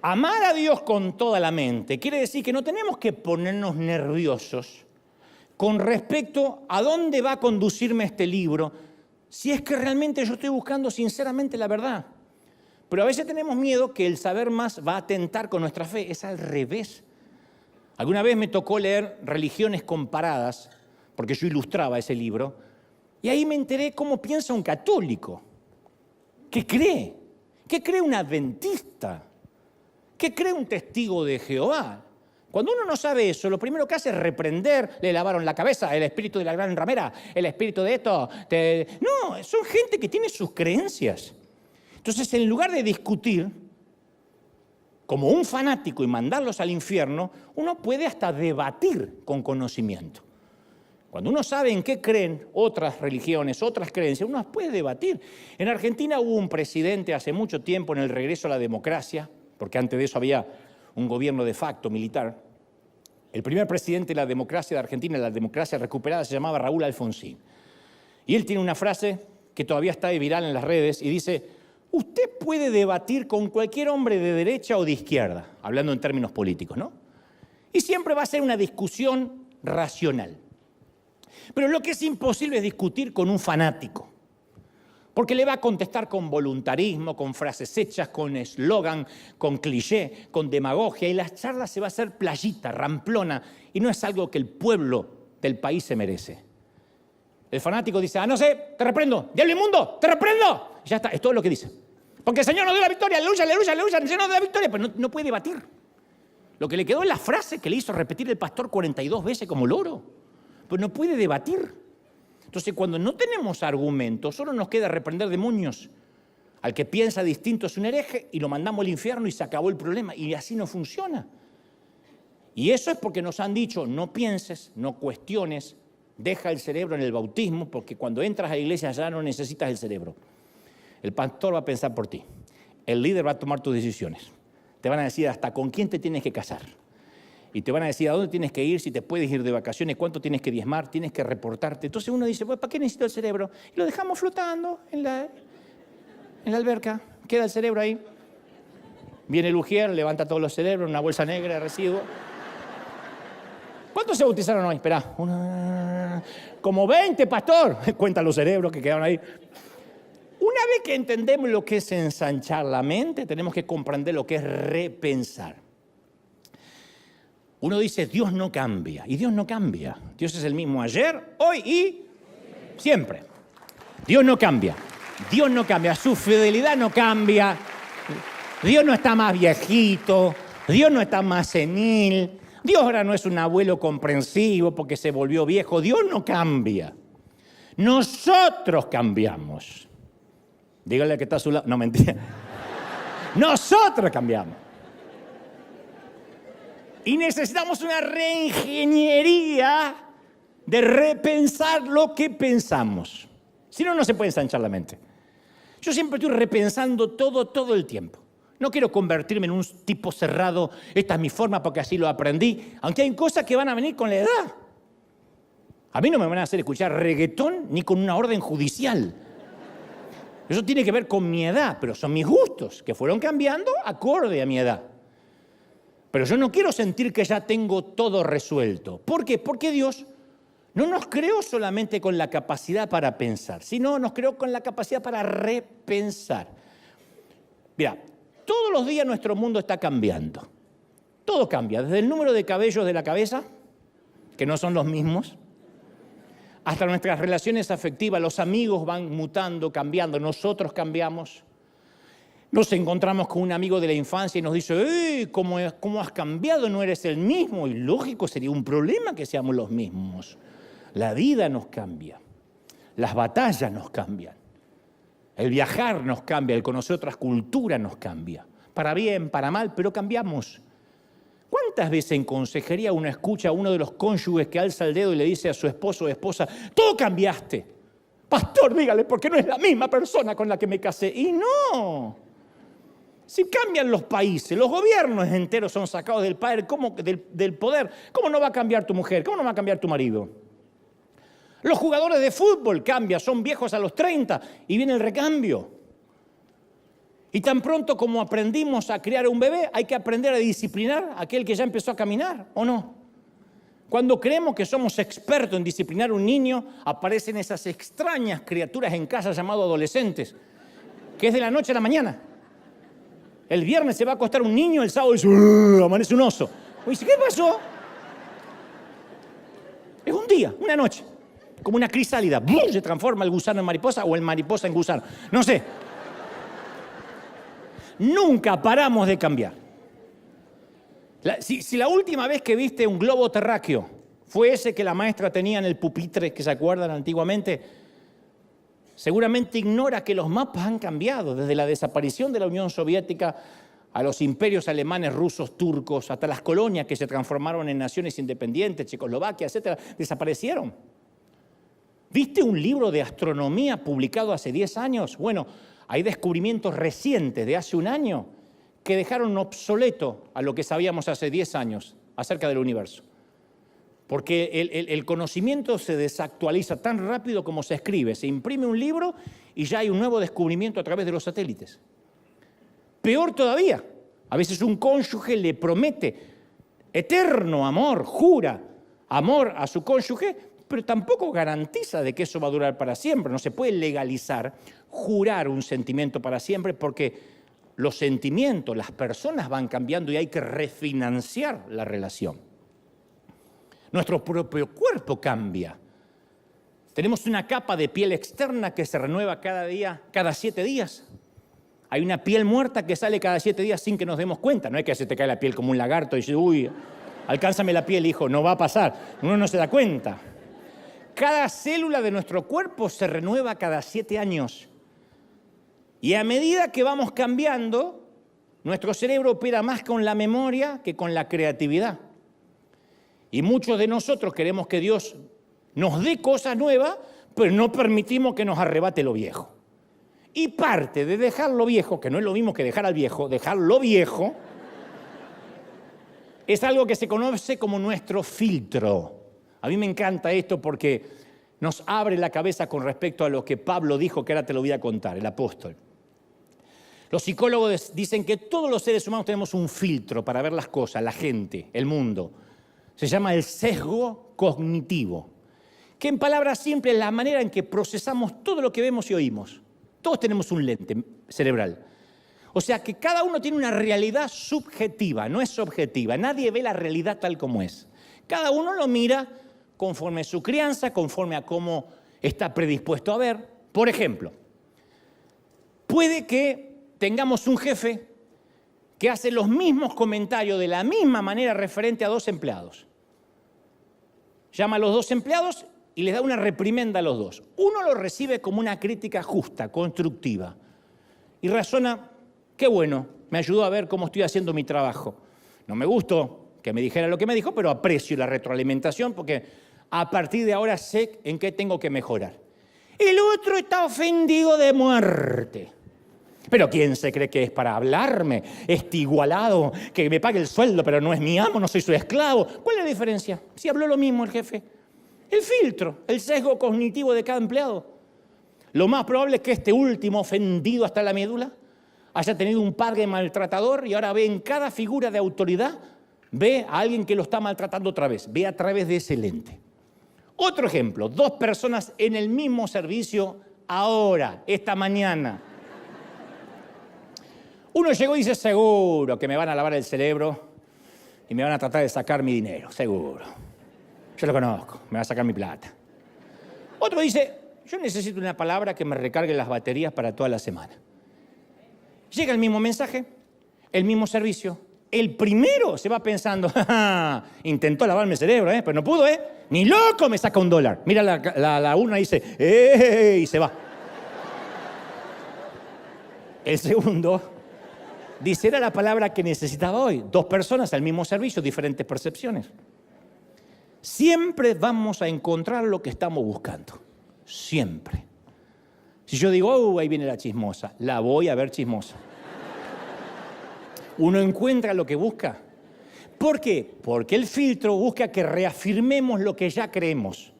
amar a Dios con toda la mente quiere decir que no tenemos que ponernos nerviosos con respecto a dónde va a conducirme este libro, si es que realmente yo estoy buscando sinceramente la verdad. Pero a veces tenemos miedo que el saber más va a atentar con nuestra fe. Es al revés. Alguna vez me tocó leer Religiones Comparadas, porque yo ilustraba ese libro, y ahí me enteré cómo piensa un católico. ¿Qué cree? ¿Qué cree un adventista? ¿Qué cree un testigo de Jehová? Cuando uno no sabe eso, lo primero que hace es reprender, le lavaron la cabeza, el espíritu de la gran ramera, el espíritu de esto. No, son gente que tiene sus creencias. Entonces, en lugar de discutir como un fanático y mandarlos al infierno, uno puede hasta debatir con conocimiento. Cuando uno sabe en qué creen otras religiones, otras creencias, uno puede debatir. En Argentina hubo un presidente hace mucho tiempo en el regreso a la democracia, porque antes de eso había un gobierno de facto militar. El primer presidente de la democracia de Argentina, la democracia recuperada, se llamaba Raúl Alfonsín. Y él tiene una frase que todavía está viral en las redes y dice: usted puede debatir con cualquier hombre de derecha o de izquierda, hablando en términos políticos, ¿no? Y siempre va a ser una discusión racional. Pero lo que es imposible es discutir con un fanático, porque le va a contestar con voluntarismo, con frases hechas, con eslogan, con cliché, con demagogia, y la charla se va a hacer playita, ramplona, y no es algo que el pueblo del país se merece. El fanático dice: no sé, te reprendo, diablo inmundo, te reprendo. Y ya está, es todo lo que dice. Porque el Señor nos dio la victoria, aleluya, aleluya, aleluya, el Señor nos dio la victoria, pero no puede debatir. Lo que le quedó es la frase que le hizo repetir el pastor 42 veces como loro, pero no puede debatir. Entonces, cuando no tenemos argumentos, solo nos queda reprender demonios. Al que piensa distinto es un hereje y lo mandamos al infierno y se acabó el problema. Y así no funciona. Y eso es porque nos han dicho: no pienses, no cuestiones, deja el cerebro en el bautismo, porque cuando entras a la iglesia ya no necesitas el cerebro. El pastor va a pensar por ti. El líder va a tomar tus decisiones. Te van a decir hasta con quién te tienes que casar. Y te van a decir a dónde tienes que ir, si te puedes ir de vacaciones, cuánto tienes que diezmar, tienes que reportarte. Entonces uno dice: pues, ¿para qué necesito el cerebro? Y lo dejamos flotando en la alberca. Queda el cerebro ahí. Viene el ujier, levanta todos los cerebros, una bolsa negra de residuos. ¿Cuántos se bautizaron hoy? Esperá. Como 20, pastor. Cuenta los cerebros que quedaron ahí. Una vez que entendemos lo que es ensanchar la mente, tenemos que comprender lo que es repensar. Uno dice: Dios no cambia. Y Dios no cambia. Dios es el mismo ayer, hoy y siempre. Dios no cambia. Dios no cambia. Su fidelidad no cambia. Dios no está más viejito. Dios no está más senil. Dios ahora no es un abuelo comprensivo porque se volvió viejo. Dios no cambia. Nosotros cambiamos. Dígale que está a su lado. No, mentira. Nosotros cambiamos. Y necesitamos una reingeniería de repensar lo que pensamos. Si no, no se puede ensanchar la mente. Yo siempre estoy repensando todo el tiempo. No quiero convertirme en un tipo cerrado. Esta es mi forma porque así lo aprendí. Aunque hay cosas que van a venir con la edad. A mí no me van a hacer escuchar reggaetón ni con una orden judicial. Eso tiene que ver con mi edad, pero son mis gustos que fueron cambiando acorde a mi edad. Pero yo no quiero sentir que ya tengo todo resuelto. ¿Por qué? Porque Dios no nos creó solamente con la capacidad para pensar, sino nos creó con la capacidad para repensar. Mira, todos los días nuestro mundo está cambiando. Todo cambia, desde el número de cabellos de la cabeza, que no son los mismos, hasta nuestras relaciones afectivas. Los amigos van mutando, cambiando, nosotros cambiamos. Nos encontramos con un amigo de la infancia y nos dice: ¿cómo has cambiado? No eres el mismo. Y lógico, sería un problema que seamos los mismos. La vida nos cambia. Las batallas nos cambian. El viajar nos cambia. El conocer otras culturas nos cambia. Para bien, para mal, pero cambiamos. ¿Cuántas veces en consejería uno escucha a uno de los cónyuges que alza el dedo y le dice a su esposo o esposa: tú cambiaste? Pastor, dígale, porque no es la misma persona con la que me casé. Y no. Si cambian los países, los gobiernos enteros son sacados del poder, del poder, ¿cómo no va a cambiar tu mujer? ¿Cómo no va a cambiar tu marido? Los jugadores de fútbol cambian, son viejos a los 30 y viene el recambio. Y tan pronto como aprendimos a criar a un bebé, hay que aprender a disciplinar a aquel que ya empezó a caminar, ¿o no? Cuando creemos que somos expertos en disciplinar a un niño, aparecen esas extrañas criaturas en casa llamadas adolescentes, que es de la noche a la mañana. El viernes se va a acostar un niño, el sábado dice: amanece un oso. Y dice: ¿qué pasó? Es un día, una noche, como una crisálida. Se transforma el gusano en mariposa o el mariposa en gusano. No sé. Nunca paramos de cambiar. Si la última vez que viste un globo terráqueo fue ese que la maestra tenía en el pupitre, que se acuerdan antiguamente, seguramente ignora que los mapas han cambiado desde la desaparición de la Unión Soviética a los imperios alemanes, rusos, turcos, hasta las colonias que se transformaron en naciones independientes, Checoslovaquia, etcétera, desaparecieron. ¿Viste un libro de astronomía publicado hace 10 años? Bueno, hay descubrimientos recientes de hace un año que dejaron obsoleto a lo que sabíamos hace 10 años acerca del universo. Porque el conocimiento se desactualiza tan rápido como se escribe. Se imprime un libro y ya hay un nuevo descubrimiento a través de los satélites. Peor todavía, a veces un cónyuge le promete eterno amor, jura amor a su cónyuge, pero tampoco garantiza de que eso va a durar para siempre. No se puede legalizar, jurar un sentimiento para siempre, porque los sentimientos, las personas van cambiando y hay que refinanciar la relación. Nuestro propio cuerpo cambia. Tenemos una capa de piel externa que se renueva cada día, cada 7 días. Hay una piel muerta que sale cada 7 días sin que nos demos cuenta. No es que se te cae la piel como un lagarto y dices, uy, alcánzame la piel, hijo, no va a pasar. Uno no se da cuenta. Cada célula de nuestro cuerpo se renueva cada 7 años. Y a medida que vamos cambiando, nuestro cerebro opera más con la memoria que con la creatividad. Y muchos de nosotros queremos que Dios nos dé cosas nuevas, pero no permitimos que nos arrebate lo viejo. Y parte de dejar lo viejo, que no es lo mismo que dejar al viejo, dejar lo viejo, es algo que se conoce como nuestro filtro. A mí me encanta esto porque nos abre la cabeza con respecto a lo que Pablo dijo, que ahora te lo voy a contar, el apóstol. Los psicólogos dicen que todos los seres humanos tenemos un filtro para ver las cosas, la gente, el mundo. Se llama el sesgo cognitivo, que en palabras simples es la manera en que procesamos todo lo que vemos y oímos. Todos tenemos un lente cerebral. O sea que cada uno tiene una realidad subjetiva, no es objetiva. Nadie ve la realidad tal como es. Cada uno lo mira conforme a su crianza, conforme a cómo está predispuesto a ver. Por ejemplo, puede que tengamos un jefe que hace los mismos comentarios de la misma manera referente a 2 empleados. Llama a los 2 empleados y les da una reprimenda a los 2. Uno lo recibe como una crítica justa, constructiva, y razona, qué bueno, me ayudó a ver cómo estoy haciendo mi trabajo. No me gustó que me dijera lo que me dijo, pero aprecio la retroalimentación porque a partir de ahora sé en qué tengo que mejorar. El otro está ofendido de muerte. Pero ¿quién se cree que es para hablarme? Este igualado, que me pague el sueldo, pero no es mi amo, no soy su esclavo. ¿Cuál es la diferencia? Si habló lo mismo el jefe. El filtro, el sesgo cognitivo de cada empleado. Lo más probable es que este último, ofendido hasta la médula, haya tenido un padre maltratador y ahora ve en cada figura de autoridad, ve a alguien que lo está maltratando otra vez, ve a través de ese lente. Otro ejemplo, 2 personas en el mismo servicio ahora, esta mañana. Uno llegó y dice, seguro que me van a lavar el cerebro y me van a tratar de sacar mi dinero, seguro. Yo lo conozco, me va a sacar mi plata. Otro dice, yo necesito una palabra que me recargue las baterías para toda la semana. Llega el mismo mensaje, el mismo servicio. El primero se va pensando, intentó lavarme el cerebro, pero no pudo, ni loco me saca $1. Mira la urna y dice, y se va. El segundo dice, era la palabra que necesitaba hoy. 2 personas al mismo servicio, diferentes percepciones. Siempre vamos a encontrar lo que estamos buscando. Siempre. Si yo digo, ahí viene la chismosa, la voy a ver chismosa. Uno encuentra lo que busca. ¿Por qué? Porque el filtro busca que reafirmemos lo que ya creemos.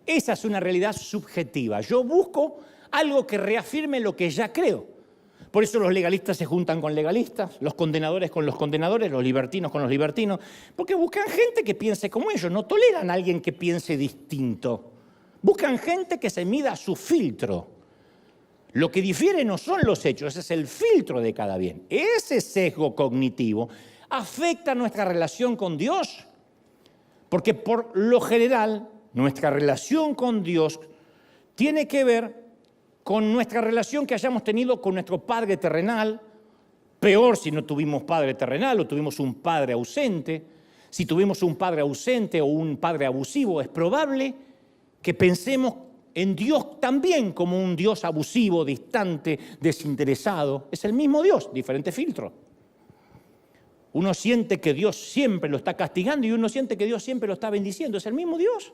Esa es una realidad subjetiva. Yo busco algo que reafirme lo que ya creo. Por eso los legalistas se juntan con legalistas, los condenadores con los condenadores, los libertinos con los libertinos, porque buscan gente que piense como ellos, no toleran a alguien que piense distinto. Buscan gente que se mida a su filtro. Lo que difiere no son los hechos, ese es el filtro de cada bien. Ese sesgo cognitivo afecta nuestra relación con Dios, porque por lo general nuestra relación con Dios tiene que ver con nuestra relación que hayamos tenido con nuestro Padre terrenal Peor si no tuvimos padre terrenal o tuvimos un padre ausente. Si tuvimos un padre ausente o un padre abusivo, es probable que pensemos en Dios también como un Dios abusivo, distante, desinteresado. Es el mismo Dios, diferente filtro. Uno siente que Dios siempre lo está castigando y uno siente que Dios siempre lo está bendiciendo. Es el mismo Dios.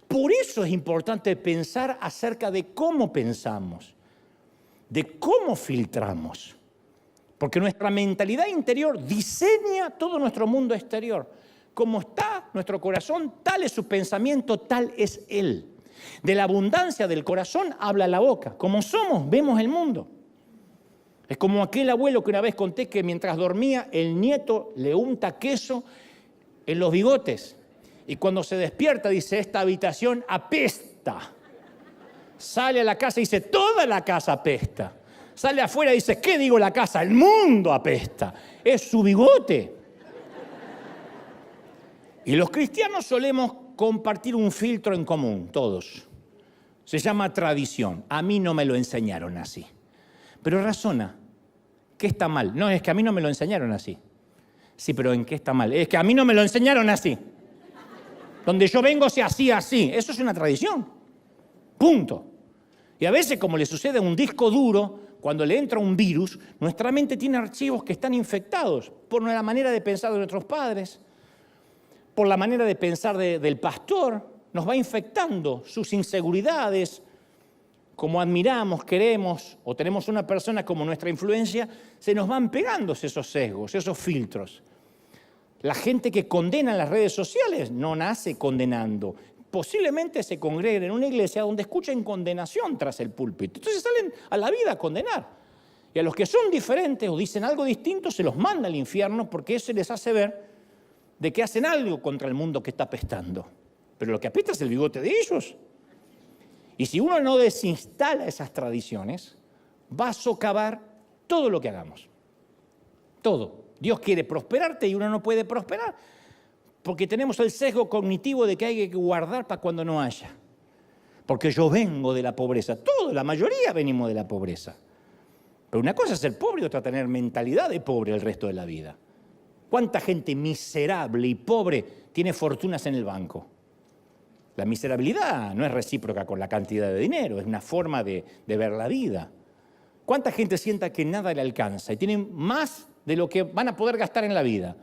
Por eso es importante pensar acerca de cómo pensamos, de cómo filtramos. Porque nuestra mentalidad interior diseña todo nuestro mundo exterior. Como está nuestro corazón, tal es su pensamiento, tal es Él. De la abundancia del corazón habla la boca. Como somos, vemos el mundo. Es como aquel abuelo que una vez conté que mientras dormía, el nieto le unta queso en los bigotes. Y cuando se despierta dice, esta habitación apesta. Sale a la casa y dice, toda la casa apesta. Sale afuera y dice, ¿qué digo la casa? El mundo apesta. Es su bigote. Y los cristianos solemos compartir un filtro en común, todos. Se llama tradición. A mí no me lo enseñaron así. Pero razona, ¿qué está mal? No, es que a mí no me lo enseñaron así. Sí, pero ¿en qué está mal? Es que a mí no me lo enseñaron así. Donde yo vengo se hacía así. Eso es una tradición. Punto. Y a veces, como le sucede a un disco duro, cuando le entra un virus, nuestra mente tiene archivos que están infectados por la manera de pensar de nuestros padres, por la manera de pensar del pastor, nos va infectando sus inseguridades, como admiramos, queremos o tenemos una persona como nuestra influencia, se nos van pegando esos sesgos, esos filtros. La gente que condena en las redes sociales no nace condenando. Posiblemente se congreguen en una iglesia donde escuchen condenación tras el púlpito. Entonces salen a la vida a condenar. Y a los que son diferentes o dicen algo distinto se los manda al infierno porque eso les hace ver de que hacen algo contra el mundo que está apestando. Pero lo que apesta es el bigote de ellos. Y si uno no desinstala esas tradiciones, va a socavar todo lo que hagamos. Todo. Dios quiere prosperarte y uno no puede prosperar porque tenemos el sesgo cognitivo de que hay que guardar para cuando no haya. Porque yo vengo de la pobreza. Todos, la mayoría venimos de la pobreza. Pero una cosa es ser pobre y otra tener mentalidad de pobre el resto de la vida. ¿Cuánta gente miserable y pobre tiene fortunas en el banco? La miserabilidad no es recíproca con la cantidad de dinero, es una forma de ver la vida. ¿Cuánta gente sienta que nada le alcanza y tienen más de lo que van a poder gastar en la vida?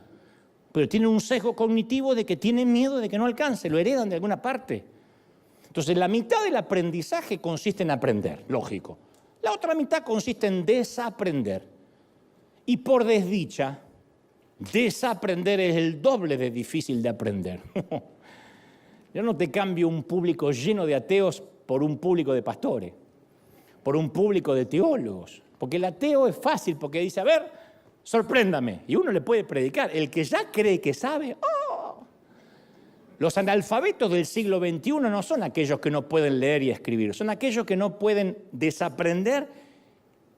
Pero tienen un sesgo cognitivo de que tienen miedo de que no alcance, lo heredan de alguna parte. Entonces, la mitad del aprendizaje consiste en aprender, lógico. La otra mitad consiste en desaprender. Y por desdicha, desaprender es el doble de difícil de aprender. Yo no te cambio un público lleno de ateos por un público de pastores, por un público de teólogos. Porque el ateo es fácil, porque dice, a ver, sorpréndame. Y uno le puede predicar. El que ya cree que sabe, ¡oh! Los analfabetos del siglo XXI no son aquellos que no pueden leer y escribir, son aquellos que no pueden desaprender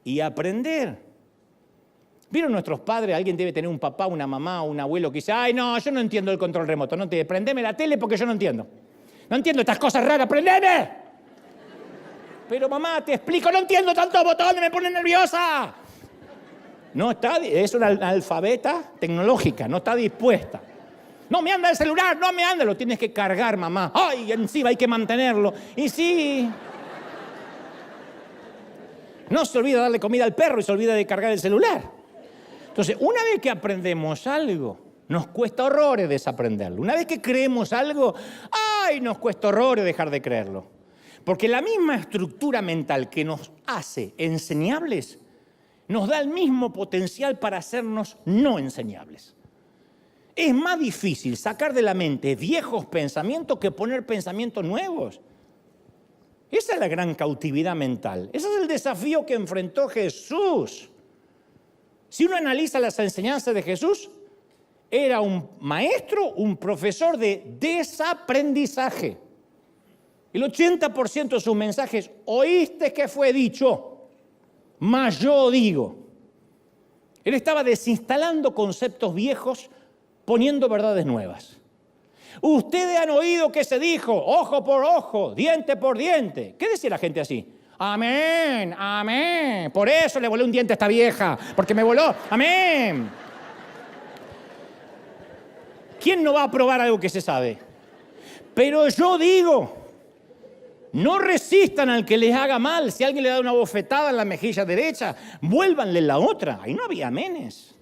y aprender. ¿Vieron nuestros padres? Alguien debe tener un papá, una mamá, un abuelo que dice, ay, no, yo no entiendo el control remoto, no te prendeme la tele porque yo no entiendo. No entiendo estas cosas raras, prendeme. Pero mamá, te explico, no entiendo tantos botones, me pone nerviosa. No está, es una analfabeta tecnológica, no está dispuesta. No me anda el celular, no me anda, lo tienes que cargar, mamá. Ay, encima hay que mantenerlo. Y sí. No se olvida darle comida al perro y se olvida de cargar el celular. Entonces, una vez que aprendemos algo, nos cuesta horrores desaprenderlo. Una vez que creemos algo, ¡ay! Nos cuesta horrores dejar de creerlo. Porque la misma estructura mental que nos hace enseñables nos da el mismo potencial para hacernos no enseñables. Es más difícil sacar de la mente viejos pensamientos que poner pensamientos nuevos. Esa es la gran cautividad mental. Ese es el desafío que enfrentó Jesús. Si uno analiza las enseñanzas de Jesús, era un maestro, un profesor de desaprendizaje. El 80% de sus mensajes, oíste que fue dicho, mas yo digo. Él estaba desinstalando conceptos viejos, poniendo verdades nuevas. Ustedes han oído que se dijo, ojo por ojo, diente por diente. ¿Qué decía la gente así? Amén, amén. Por eso le volé un diente a esta vieja, porque me voló. Amén. ¿Quién no va a probar algo que se sabe? Pero yo digo, no resistan al que les haga mal. Si alguien le da una bofetada en la mejilla derecha, vuélvanle la otra. Ahí no había amenes.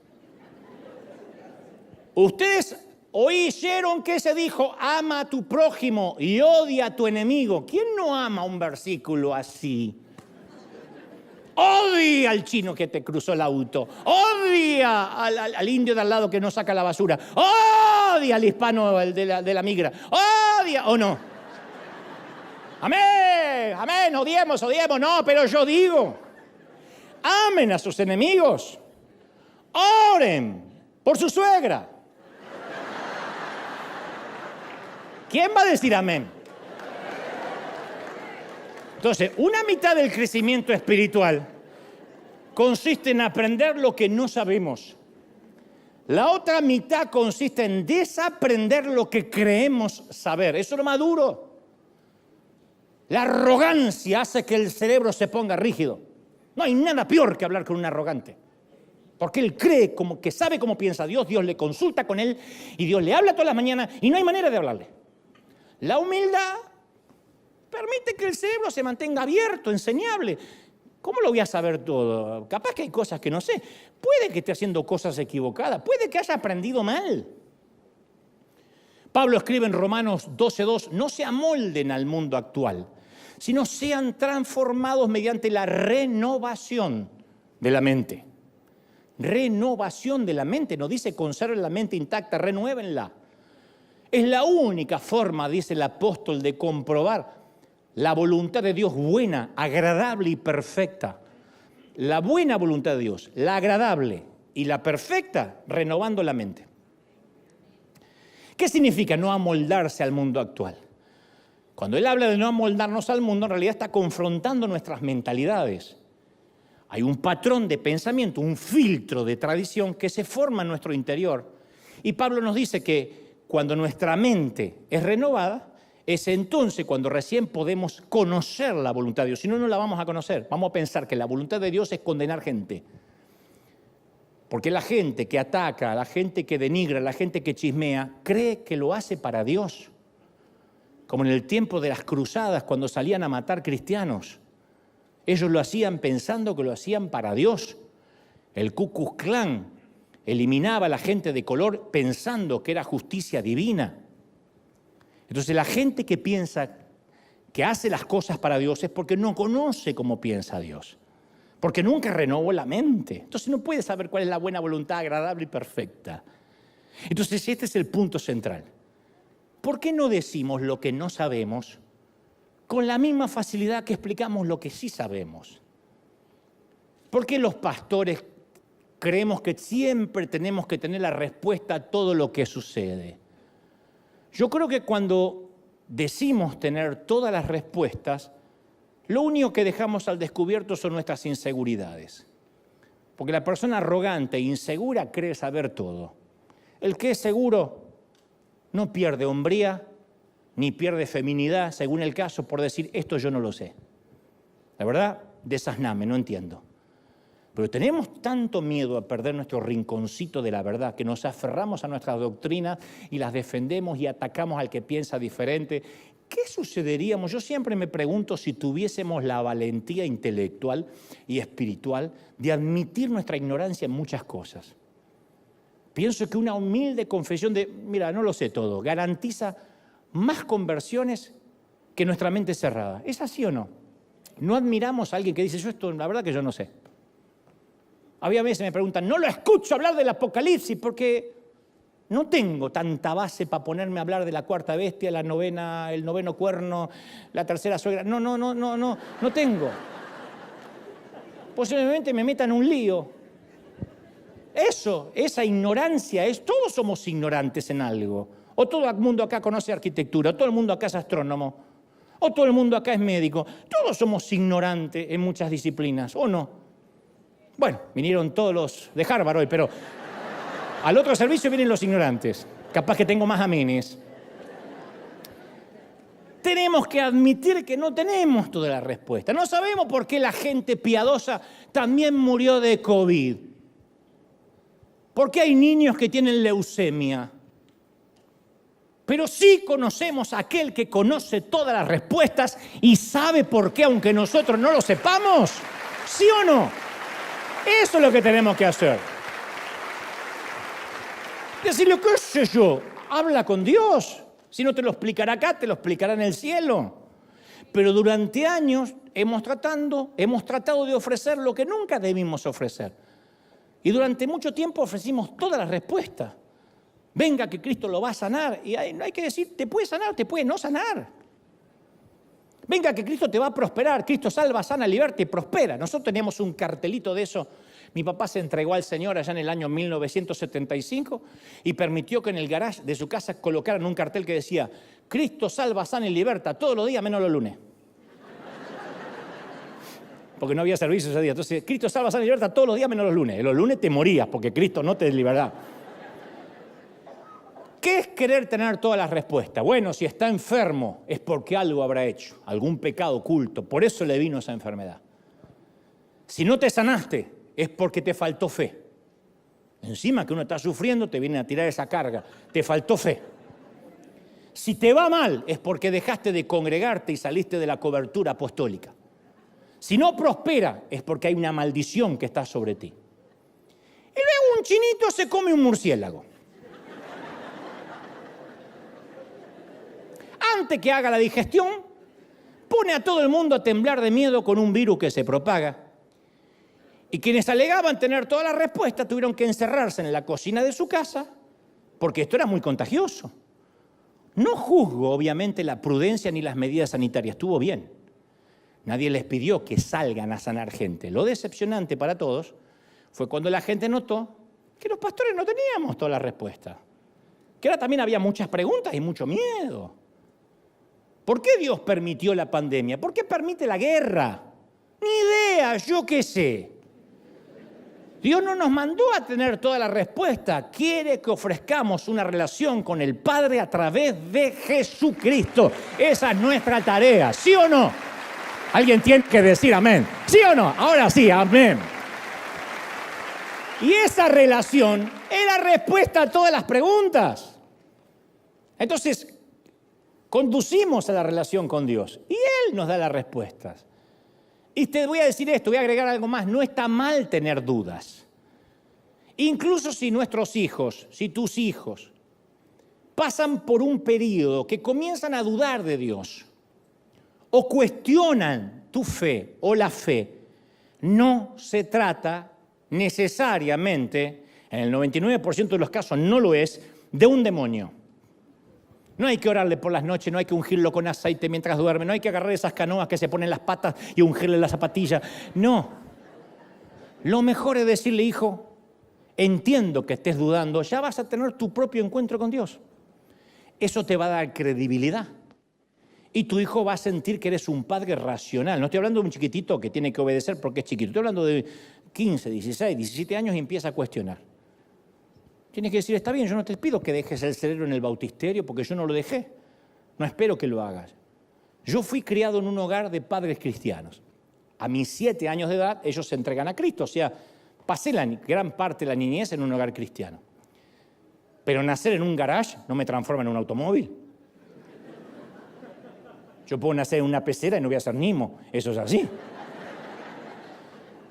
Ustedes oyeron que se dijo, ama a tu prójimo y odia a tu enemigo. ¿Quién no ama un versículo así? Odia al chino que te cruzó el auto. Odia al indio de al lado que no saca la basura. Odia al hispano de la migra. Odia, ¿o no? Amén, amén, odiemos, no, pero yo digo, amen a sus enemigos. Oren por su suegra. ¿Quién va a decir amén? Entonces, una mitad del crecimiento espiritual consiste en aprender lo que no sabemos. La otra mitad consiste en desaprender lo que creemos saber. Eso es lo más duro. La arrogancia hace que el cerebro se ponga rígido. No hay nada peor que hablar con un arrogante. Porque él cree como que sabe cómo piensa Dios, Dios le consulta con él y Dios le habla todas las mañanas y no hay manera de hablarle. La humildad permite que el cerebro se mantenga abierto, enseñable. ¿Cómo lo voy a saber todo? Capaz que hay cosas que no sé. Puede que esté haciendo cosas equivocadas. Puede que haya aprendido mal. Pablo escribe en Romanos 12:2, no se amolden al mundo actual, sino sean transformados mediante la renovación de la mente. Renovación de la mente. No dice conserven la mente intacta, renuévenla. Es la única forma, dice el apóstol, de comprobar la voluntad de Dios buena, agradable y perfecta. La buena voluntad de Dios, la agradable y la perfecta, renovando la mente. ¿Qué significa no amoldarse al mundo actual? Cuando él habla de no amoldarnos al mundo, en realidad está confrontando nuestras mentalidades. Hay un patrón de pensamiento, un filtro de tradición que se forma en nuestro interior. Y Pablo nos dice que cuando nuestra mente es renovada, es entonces cuando recién podemos conocer la voluntad de Dios. Si no, no la vamos a conocer. Vamos a pensar que la voluntad de Dios es condenar gente. Porque la gente que ataca, la gente que denigra, la gente que chismea, cree que lo hace para Dios. Como en el tiempo de las cruzadas, cuando salían a matar cristianos. Ellos lo hacían pensando que lo hacían para Dios. El Ku Klux Klan eliminaba a la gente de color pensando que era justicia divina. Entonces la gente que piensa que hace las cosas para Dios es porque no conoce cómo piensa Dios. Porque nunca renovó la mente. Entonces no puede saber cuál es la buena voluntad agradable y perfecta. Entonces este es el punto central. ¿Por qué no decimos lo que no sabemos con la misma facilidad que explicamos lo que sí sabemos? ¿Por qué los pastores creemos que siempre tenemos que tener la respuesta a todo lo que sucede? Yo creo que cuando decimos tener todas las respuestas, lo único que dejamos al descubierto son nuestras inseguridades. Porque la persona arrogante e insegura cree saber todo. El que es seguro no pierde hombría ni pierde feminidad, según el caso, por decir, esto yo no lo sé. La verdad, desasname, no entiendo. Pero tenemos tanto miedo a perder nuestro rinconcito de la verdad que nos aferramos a nuestras doctrinas y las defendemos y atacamos al que piensa diferente. ¿Qué sucederíamos? Yo siempre me pregunto si tuviésemos la valentía intelectual y espiritual de admitir nuestra ignorancia en muchas cosas. Pienso que una humilde confesión de, mira, no lo sé todo, garantiza más conversiones que nuestra mente cerrada. ¿Es así o no? No admiramos a alguien que dice, yo esto, la verdad que yo no sé. Había veces me preguntan, no lo escucho hablar del Apocalipsis porque no tengo tanta base para ponerme a hablar de la cuarta bestia, la novena, el noveno cuerno, la tercera suegra. No tengo. Posiblemente me metan en un lío. Esa ignorancia todos somos ignorantes en algo. O todo el mundo acá conoce arquitectura, o todo el mundo acá es astrónomo, o todo el mundo acá es médico. Todos somos ignorantes en muchas disciplinas, ¿o no? Bueno, vinieron todos los de Harvard hoy, pero al otro servicio vienen los ignorantes. Capaz que tengo más amenes. tenemos que admitir que no tenemos toda la respuesta. No sabemos por qué la gente piadosa también murió de COVID. ¿Por qué hay niños que tienen leucemia? Pero sí conocemos a aquel que conoce todas las respuestas y sabe por qué, aunque nosotros no lo sepamos. ¿Sí o no? Eso es lo que tenemos que hacer. Decirle, qué sé yo, habla con Dios. Si no te lo explicará acá, te lo explicará en el cielo. Pero durante años hemos tratado de ofrecer lo que nunca debimos ofrecer. Y durante mucho tiempo ofrecimos todas las respuestas. Venga que Cristo lo va a sanar. Y no hay que decir, te puede sanar, te puede no sanar. Venga que Cristo te va a prosperar. Cristo salva, sana, liberta y prospera. Nosotros teníamos un cartelito de eso. Mi papá se entregó al Señor allá en el año 1975 y permitió que en el garage de su casa colocaran un cartel que decía: Cristo salva, sana y liberta todos los días menos los lunes. Porque no había servicio ese día. Entonces, Cristo salva, sana y liberta todos los días menos los lunes. Los lunes te morías porque Cristo no te libertaba. ¿Qué es querer tener todas las respuestas? Bueno, si está enfermo es porque algo habrá hecho, algún pecado oculto. Por eso le vino esa enfermedad. Si no te sanaste, es porque te faltó fe. Encima que uno está sufriendo, te viene a tirar esa carga. Te faltó fe. Si te va mal, es porque dejaste de congregarte y saliste de la cobertura apostólica. Si no prospera, es porque hay una maldición que está sobre ti. Y luego un chinito se come un murciélago. Antes que haga la digestión, pone a todo el mundo a temblar de miedo con un virus que se propaga. Y quienes alegaban tener todas las respuestas tuvieron que encerrarse en la cocina de su casa porque esto era muy contagioso. No juzgo, obviamente, la prudencia ni las medidas sanitarias. Estuvo bien. Nadie les pidió que salgan a sanar gente. Lo decepcionante para todos fue cuando la gente notó que los pastores no teníamos todas las respuestas. Que ahora también había muchas preguntas y mucho miedo. ¿Por qué Dios permitió la pandemia? ¿Por qué permite la guerra? Ni idea, yo qué sé. Dios no nos mandó a tener toda la respuesta. Quiere que ofrezcamos una relación con el Padre a través de Jesucristo. Esa es nuestra tarea, ¿sí o no? Alguien tiene que decir amén. ¿Sí o no? Ahora sí, amén. Y esa relación es la respuesta a todas las preguntas. Entonces, conducimos a la relación con Dios y Él nos da las respuestas. Y te voy a decir esto, voy a agregar algo más. No está mal tener dudas. Incluso si nuestros hijos, si tus hijos, pasan por un periodo que comienzan a dudar de Dios o cuestionan tu fe o la fe, no se trata necesariamente, en el 99% de los casos no lo es, de un demonio. No hay que orarle por las noches, no hay que ungirlo con aceite mientras duerme, no hay que agarrar esas canoas que se ponen las patas y ungirle la zapatilla. No. Lo mejor es decirle, hijo, entiendo que estés dudando, ya vas a tener tu propio encuentro con Dios. Eso te va a dar credibilidad. Y tu hijo va a sentir que eres un padre racional. No estoy hablando de un chiquitito que tiene que obedecer porque es chiquito. Estoy hablando de 15, 16, 17 años y empieza a cuestionar. Tienes que decir, está bien, yo no te pido que dejes el cerebro en el bautisterio porque yo no lo dejé. No espero que lo hagas. Yo fui criado en un hogar de padres cristianos. A mis 7 años de edad, ellos se entregan a Cristo. O sea, pasé la gran parte de la niñez en un hogar cristiano. Pero nacer en un garage no me transforma en un automóvil. Yo puedo nacer en una pecera y no voy a ser Nimo. Eso es así.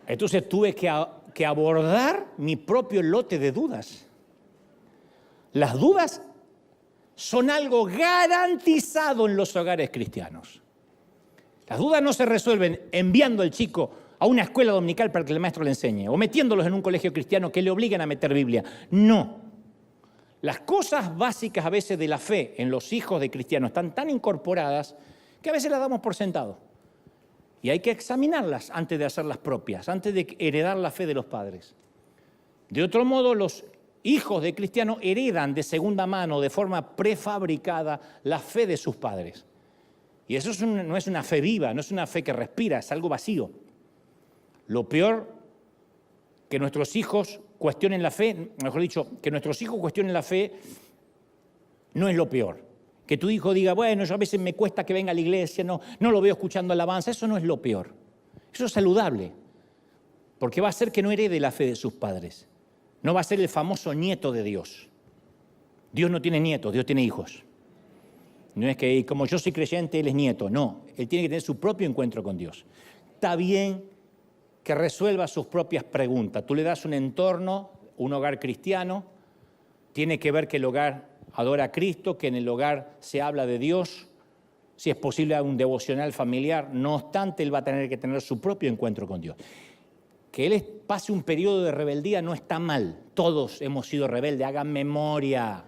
Entonces tuve que abordar mi propio lote de dudas. Las dudas son algo garantizado en los hogares cristianos. Las dudas no se resuelven enviando al chico a una escuela dominical para que el maestro le enseñe o metiéndolos en un colegio cristiano que le obliguen a meter Biblia. No. Las cosas básicas a veces de la fe en los hijos de cristianos están tan incorporadas que a veces las damos por sentado. Y hay que examinarlas antes de hacerlas propias, antes de heredar la fe de los padres. De otro modo, los hijos de cristianos heredan de segunda mano, de forma prefabricada, la fe de sus padres. Y eso no es una fe viva, no es una fe que respira, es algo vacío. Lo peor que nuestros hijos cuestionen la fe, mejor dicho, que nuestros hijos cuestionen la fe, no es lo peor. Que tu hijo diga, bueno, yo a veces me cuesta que venga a la iglesia, no lo veo escuchando alabanza. Eso no es lo peor. Eso es saludable. Porque va a hacer que no herede la fe de sus padres. No va a ser el famoso nieto de Dios. Dios no tiene nietos, Dios tiene hijos. No es que como yo soy creyente, él es nieto. No, él tiene que tener su propio encuentro con Dios. Está bien que resuelva sus propias preguntas. Tú le das un entorno, un hogar cristiano, tiene que ver que el hogar adora a Cristo, que en el hogar se habla de Dios, si es posible un devocional familiar. No obstante, él va a tener que tener su propio encuentro con Dios. Que él pase un periodo de rebeldía no está mal. Todos hemos sido rebeldes, hagan memoria.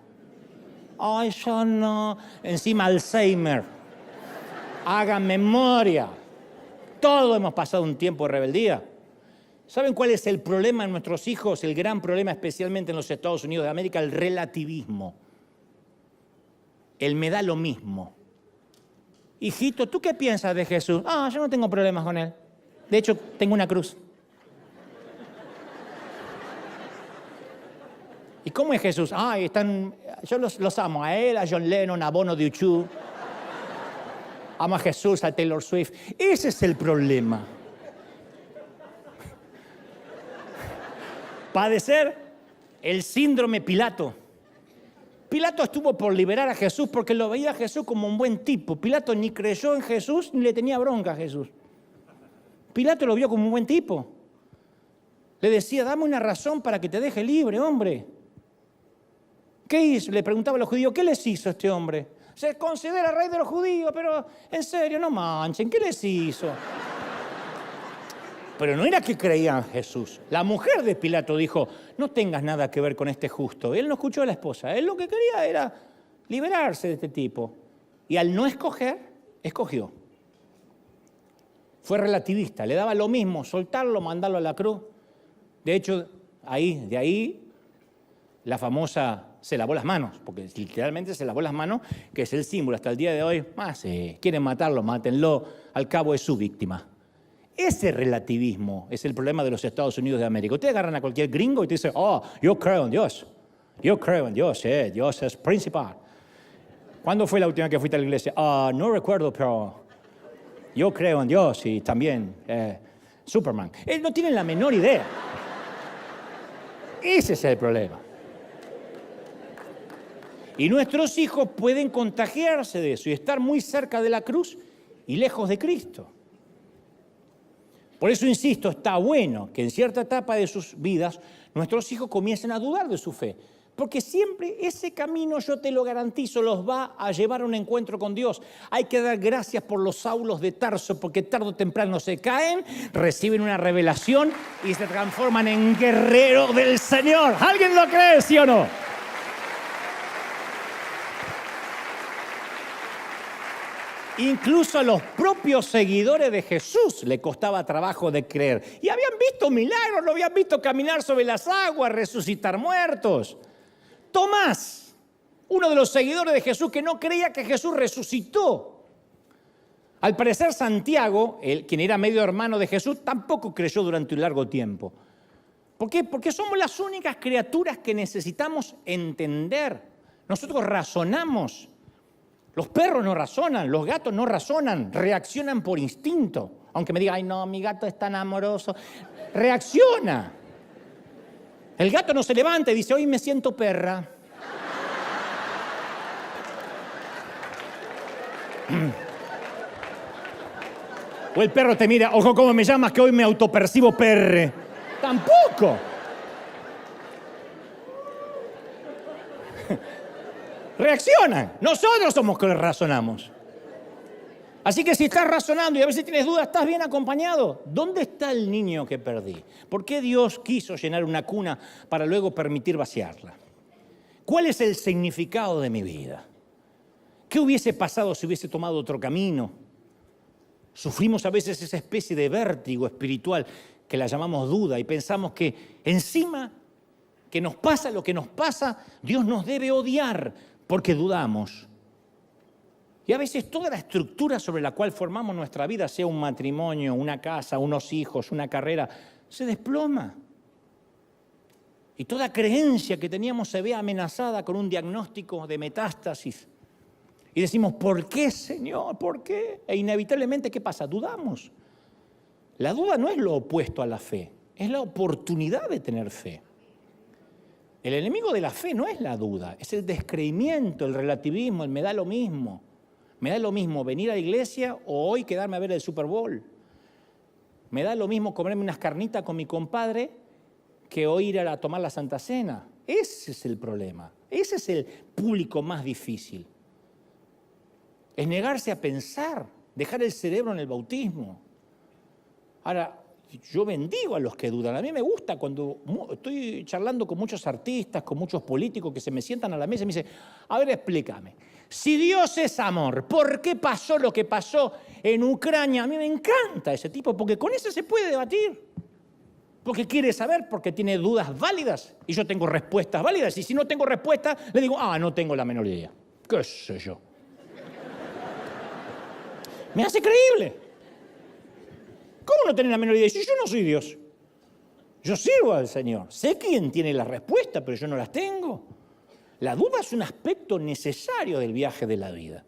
Ay, yo no. Encima Alzheimer. Hagan memoria. Todos hemos pasado un tiempo de rebeldía. ¿Saben cuál es el problema en nuestros hijos? El gran problema, especialmente en los Estados Unidos de América, el relativismo. El me da lo mismo. Hijito, ¿tú qué piensas de Jesús? Yo no tengo problemas con él. De hecho, tengo una cruz. ¿Y cómo es Jesús? Yo los amo, a él, a John Lennon, a Bono de U2. Amo a Jesús, a Taylor Swift. Ese es el problema. Padecer el síndrome Pilato. Pilato estuvo por liberar a Jesús porque lo veía a Jesús como un buen tipo. Pilato ni creyó en Jesús ni le tenía bronca a Jesús. Pilato lo vio como un buen tipo. Le decía, dame una razón para que te deje libre, hombre. ¿Qué hizo? Le preguntaba a los judíos, ¿qué les hizo este hombre? Se considera rey de los judíos, pero en serio, no manchen, ¿qué les hizo? Pero no era que creían en Jesús. La mujer de Pilato dijo, no tengas nada que ver con este justo. Él no escuchó a la esposa. Él lo que quería era liberarse de este tipo. Y al no escoger, escogió. Fue relativista. Le daba lo mismo soltarlo, mandarlo a la cruz. De hecho, de ahí, la famosa se lavó las manos, porque literalmente se lavó las manos, que es el símbolo hasta el día de hoy. Quieren matarlo, mátenlo, al cabo es su víctima. Ese relativismo es el problema de los Estados Unidos de América. Ustedes agarran a cualquier gringo y te dicen, yo creo en Dios. Yo creo en Dios, Dios es principal. ¿Cuándo fue la última vez que fuiste a la iglesia? No recuerdo, pero yo creo en Dios y también Superman. Él no tiene la menor idea. Ese es el problema. Y nuestros hijos pueden contagiarse de eso y estar muy cerca de la cruz y lejos de Cristo. Por eso insisto, está bueno que en cierta etapa de sus vidas nuestros hijos comiencen a dudar de su fe. Porque siempre ese camino, yo te lo garantizo, los va a llevar a un encuentro con Dios. Hay que dar gracias por los Saulos de Tarso, porque tarde o temprano se caen, reciben una revelación y se transforman en guerreros del Señor. ¿Alguien lo cree, sí o no? Incluso a los propios seguidores de Jesús le costaba trabajo de creer. Y habían visto milagros, lo habían visto caminar sobre las aguas, resucitar muertos. Tomás, uno de los seguidores de Jesús que no creía que Jesús resucitó. Al parecer Santiago, quien era medio hermano de Jesús, tampoco creyó durante un largo tiempo. ¿Por qué? Porque somos las únicas criaturas que necesitamos entender. Nosotros razonamos. Los perros no razonan, los gatos no razonan, reaccionan por instinto. Aunque me diga, ay no, mi gato es tan amoroso. Reacciona. El gato no se levanta y dice, hoy me siento perra. O el perro te mira, ojo, ¿cómo me llamas? Que hoy me autopercibo perre. Tampoco. Reaccionan. Nosotros somos que razonamos. Así que si estás razonando y a veces tienes dudas, ¿estás bien acompañado? ¿Dónde está el niño que perdí? ¿Por qué Dios quiso llenar una cuna para luego permitir vaciarla? ¿Cuál es el significado de mi vida? ¿Qué hubiese pasado si hubiese tomado otro camino? Sufrimos a veces esa especie de vértigo espiritual que la llamamos duda y pensamos que encima que nos pasa lo que nos pasa, Dios nos debe odiar porque dudamos. Y a veces toda la estructura sobre la cual formamos nuestra vida, sea un matrimonio, una casa, unos hijos, una carrera, se desploma. Y toda creencia que teníamos se ve amenazada con un diagnóstico de metástasis. Y decimos, ¿por qué, Señor? ¿Por qué? E inevitablemente, ¿qué pasa? Dudamos. La duda no es lo opuesto a la fe, es la oportunidad de tener fe. El enemigo de la fe no es la duda, es el descreimiento, el relativismo, el me da lo mismo. Me da lo mismo venir a la iglesia o hoy quedarme a ver el Super Bowl. Me da lo mismo comerme unas carnitas con mi compadre que hoy ir a tomar la Santa Cena. Ese es el problema, ese es el público más difícil. Es negarse a pensar, dejar el cerebro en el bautismo. Ahora, yo bendigo a los que dudan. A mí me gusta cuando estoy charlando con muchos artistas, con muchos políticos que se me sientan a la mesa y me dicen, a ver, explícame, si Dios es amor, ¿por qué pasó lo que pasó en Ucrania? A mí me encanta ese tipo, porque con ese se puede debatir. Porque quiere saber, porque tiene dudas válidas y yo tengo respuestas válidas. Y si no tengo respuestas, le digo, no tengo la menor idea. ¿Qué sé yo? Me hace creíble. ¿Cómo no tener la menor idea? Si yo no soy Dios. Yo sirvo al Señor. Sé quién tiene la respuesta, pero yo no las tengo. La duda es un aspecto necesario del viaje de la vida.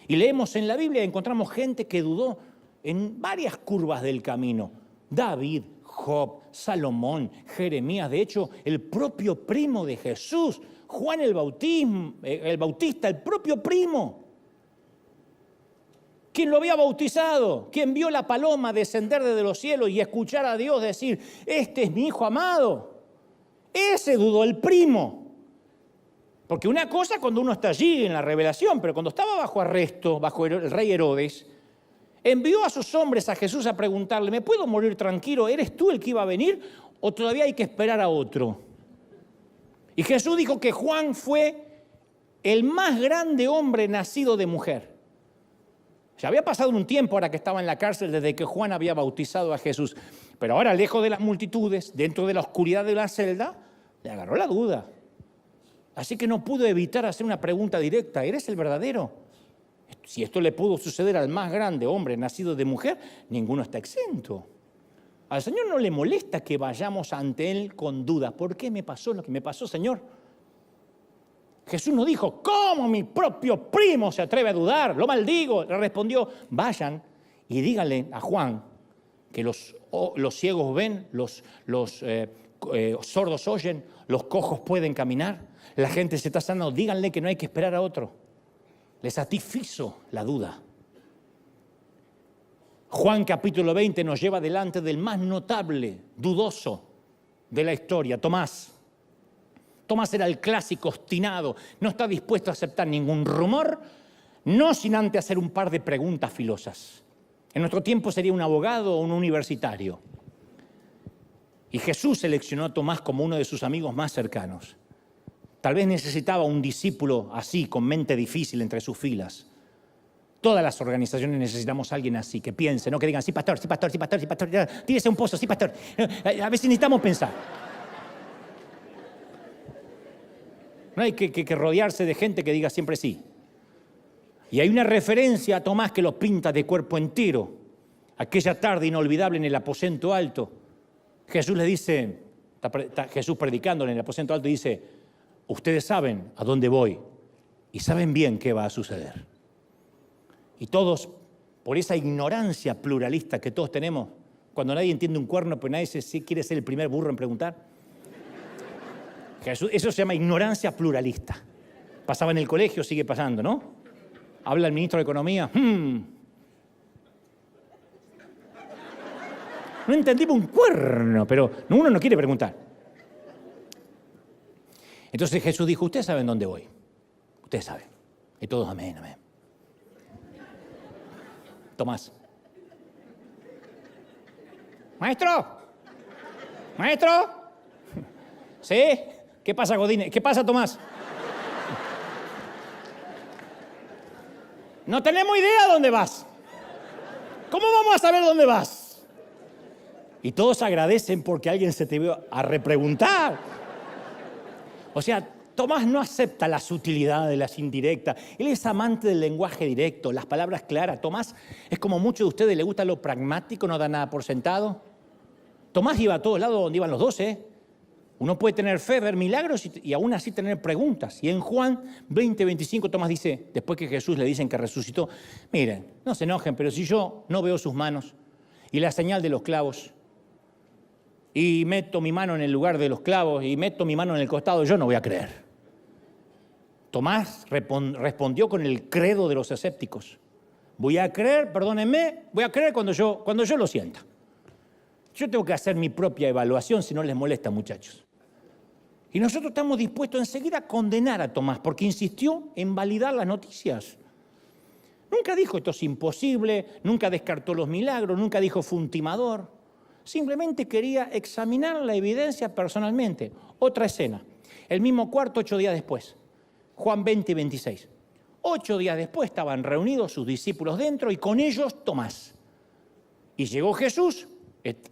Y leemos en la Biblia y encontramos gente que dudó en varias curvas del camino. David, Job, Salomón, Jeremías. De hecho, el propio primo de Jesús, Juan el Bautista, el propio primo. Quien lo había bautizado, quien vio la paloma descender desde los cielos y escuchar a Dios decir, este es mi hijo amado. Ese dudó, el primo. Porque una cosa cuando uno está allí en la revelación, pero cuando estaba bajo arresto, bajo el rey Herodes, envió a sus hombres a Jesús a preguntarle, ¿me puedo morir tranquilo? ¿Eres tú el que iba a venir o todavía hay que esperar a otro? Y Jesús dijo que Juan fue el más grande hombre nacido de mujer. Ya había pasado un tiempo ahora que estaba en la cárcel desde que Juan había bautizado a Jesús. Pero ahora, lejos de las multitudes, dentro de la oscuridad de la celda, le agarró la duda. Así que no pudo evitar hacer una pregunta directa. ¿Eres el verdadero? Si esto le pudo suceder al más grande hombre nacido de mujer, ninguno está exento. Al Señor no le molesta que vayamos ante Él con duda. ¿Por qué me pasó lo que me pasó, Señor? Jesús no dijo, ¿cómo mi propio primo se atreve a dudar? Lo maldigo. Le respondió, vayan y díganle a Juan que los ciegos ven, los sordos oyen, los cojos pueden caminar, la gente se está sanando. Díganle que no hay que esperar a otro. Le satisfizo la duda. Juan capítulo 20 nos lleva delante del más notable, dudoso de la historia, Tomás. Tomás era el clásico obstinado, no está dispuesto a aceptar ningún rumor, no sin antes hacer un par de preguntas filosas. En nuestro tiempo sería un abogado o un universitario. Y Jesús seleccionó a Tomás como uno de sus amigos más cercanos. Tal vez necesitaba un discípulo así, con mente difícil entre sus filas. Todas las organizaciones necesitamos a alguien así, que piense, no que digan, sí, pastor, sí, pastor, sí, pastor, sí, pastor, tírese un pozo, sí, pastor. A veces necesitamos pensar. No hay que rodearse de gente que diga siempre sí. Y hay una referencia a Tomás que lo pinta de cuerpo entero. Aquella tarde inolvidable en el aposento alto, Jesús le dice, está Jesús predicando en el aposento alto y dice, ustedes saben a dónde voy y saben bien qué va a suceder. Y todos, por esa ignorancia pluralista que todos tenemos, cuando nadie entiende un cuerno, pues nadie quiere ser el primer burro en preguntar. Jesús, eso se llama ignorancia pluralista. Pasaba en el colegio, sigue pasando, ¿no? Habla el ministro de Economía. No entendimos un cuerno, pero uno no quiere preguntar. Entonces Jesús dijo, ustedes saben dónde voy. Ustedes saben. Y todos, amén, amén. Tomás. Maestro. Maestro. ¿Sí? ¿Qué pasa, Godínez? ¿Qué pasa, Tomás? No tenemos idea dónde vas. ¿Cómo vamos a saber dónde vas? Y todos agradecen porque alguien se te vio a repreguntar. O sea, Tomás no acepta la sutilidad de las indirectas. Él es amante del lenguaje directo, las palabras claras. Tomás es como muchos de ustedes, le gusta lo pragmático, no da nada por sentado. Tomás iba a todos lados donde iban los 12. Uno puede tener fe, ver milagros y aún así tener preguntas. Y en Juan 20:25 Tomás dice, después que Jesús le dicen que resucitó, miren, no se enojen, pero si yo no veo sus manos y la señal de los clavos y meto mi mano en el lugar de los clavos y meto mi mano en el costado, yo no voy a creer. Tomás respondió con el credo de los escépticos. Voy a creer, perdónenme, voy a creer cuando yo lo sienta. Yo tengo que hacer mi propia evaluación si no les molesta, muchachos. Y nosotros estamos dispuestos enseguida a condenar a Tomás porque insistió en validar las noticias. Nunca dijo esto es imposible, nunca descartó los milagros, nunca dijo fue un timador. Simplemente quería examinar la evidencia personalmente. Otra escena, el mismo cuarto 8 días después, Juan 20:26. 8 días después estaban reunidos sus discípulos dentro y con ellos Tomás. Y llegó Jesús,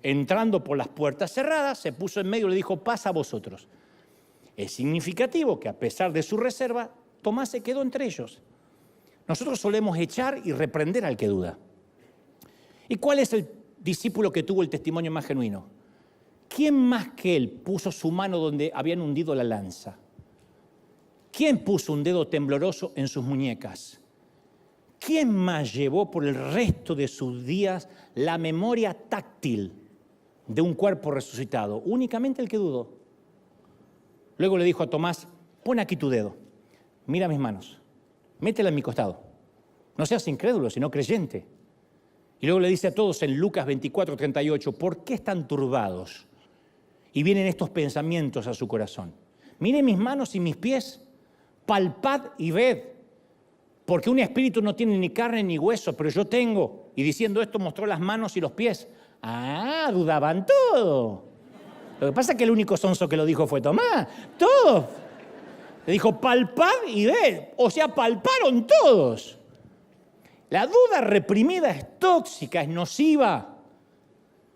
entrando por las puertas cerradas, se puso en medio y le dijo, pasa a vosotros. Es significativo que a pesar de su reserva, Tomás se quedó entre ellos. Nosotros solemos echar y reprender al que duda. ¿Y cuál es el discípulo que tuvo el testimonio más genuino? ¿Quién más que él puso su mano donde habían hundido la lanza? ¿Quién puso un dedo tembloroso en sus muñecas? ¿Quién más llevó por el resto de sus días la memoria táctil de un cuerpo resucitado? Únicamente el que dudó. Luego le dijo a Tomás, pon aquí tu dedo, mira mis manos, métela en mi costado. No seas incrédulo, sino creyente. Y luego le dice a todos en Lucas 24:38, ¿por qué están turbados? Y vienen estos pensamientos a su corazón. Miren mis manos y mis pies, palpad y ved, porque un espíritu no tiene ni carne ni hueso, pero yo tengo. Y diciendo esto mostró las manos y los pies. Ah, dudaban todo. Lo que pasa es que el único sonso que lo dijo fue Tomás. Todos. Le dijo, palpad y ved. O sea, palparon todos. La duda reprimida es tóxica, es nociva.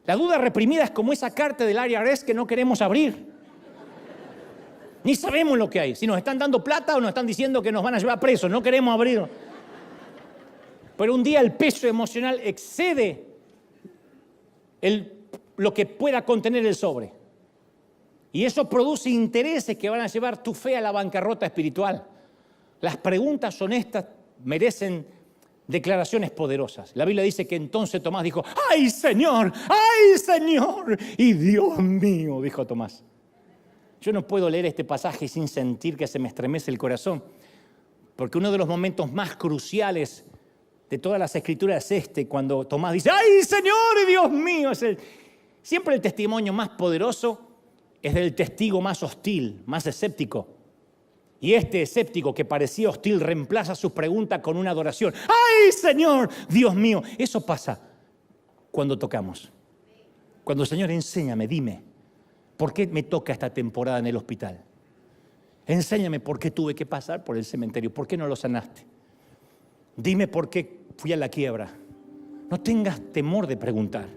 La duda reprimida es como esa carta del IRS que no queremos abrir. Ni sabemos lo que hay. Si nos están dando plata o nos están diciendo que nos van a llevar presos. No queremos abrirlo. Pero un día el peso emocional excede lo que pueda contener el sobre. Y eso produce intereses que van a llevar tu fe a la bancarrota espiritual. Las preguntas honestas merecen declaraciones poderosas. La Biblia dice que entonces Tomás dijo, ¡ay, Señor! ¡Ay, Señor! Y Dios mío, dijo Tomás. Yo no puedo leer este pasaje sin sentir que se me estremece el corazón, porque uno de los momentos más cruciales de todas las Escrituras es cuando Tomás dice, ¡ay, Señor y Dios mío! Siempre el testimonio más poderoso es del testigo más hostil, más escéptico. Y este escéptico que parecía hostil reemplaza su pregunta con una adoración. ¡Ay, Señor! Dios mío. Eso pasa cuando tocamos. Cuando el Señor, enséñame, dime, ¿por qué me toca esta temporada en el hospital? Enséñame por qué tuve que pasar por el cementerio. ¿Por qué no lo sanaste? Dime por qué fui a la quiebra. No tengas temor de preguntar.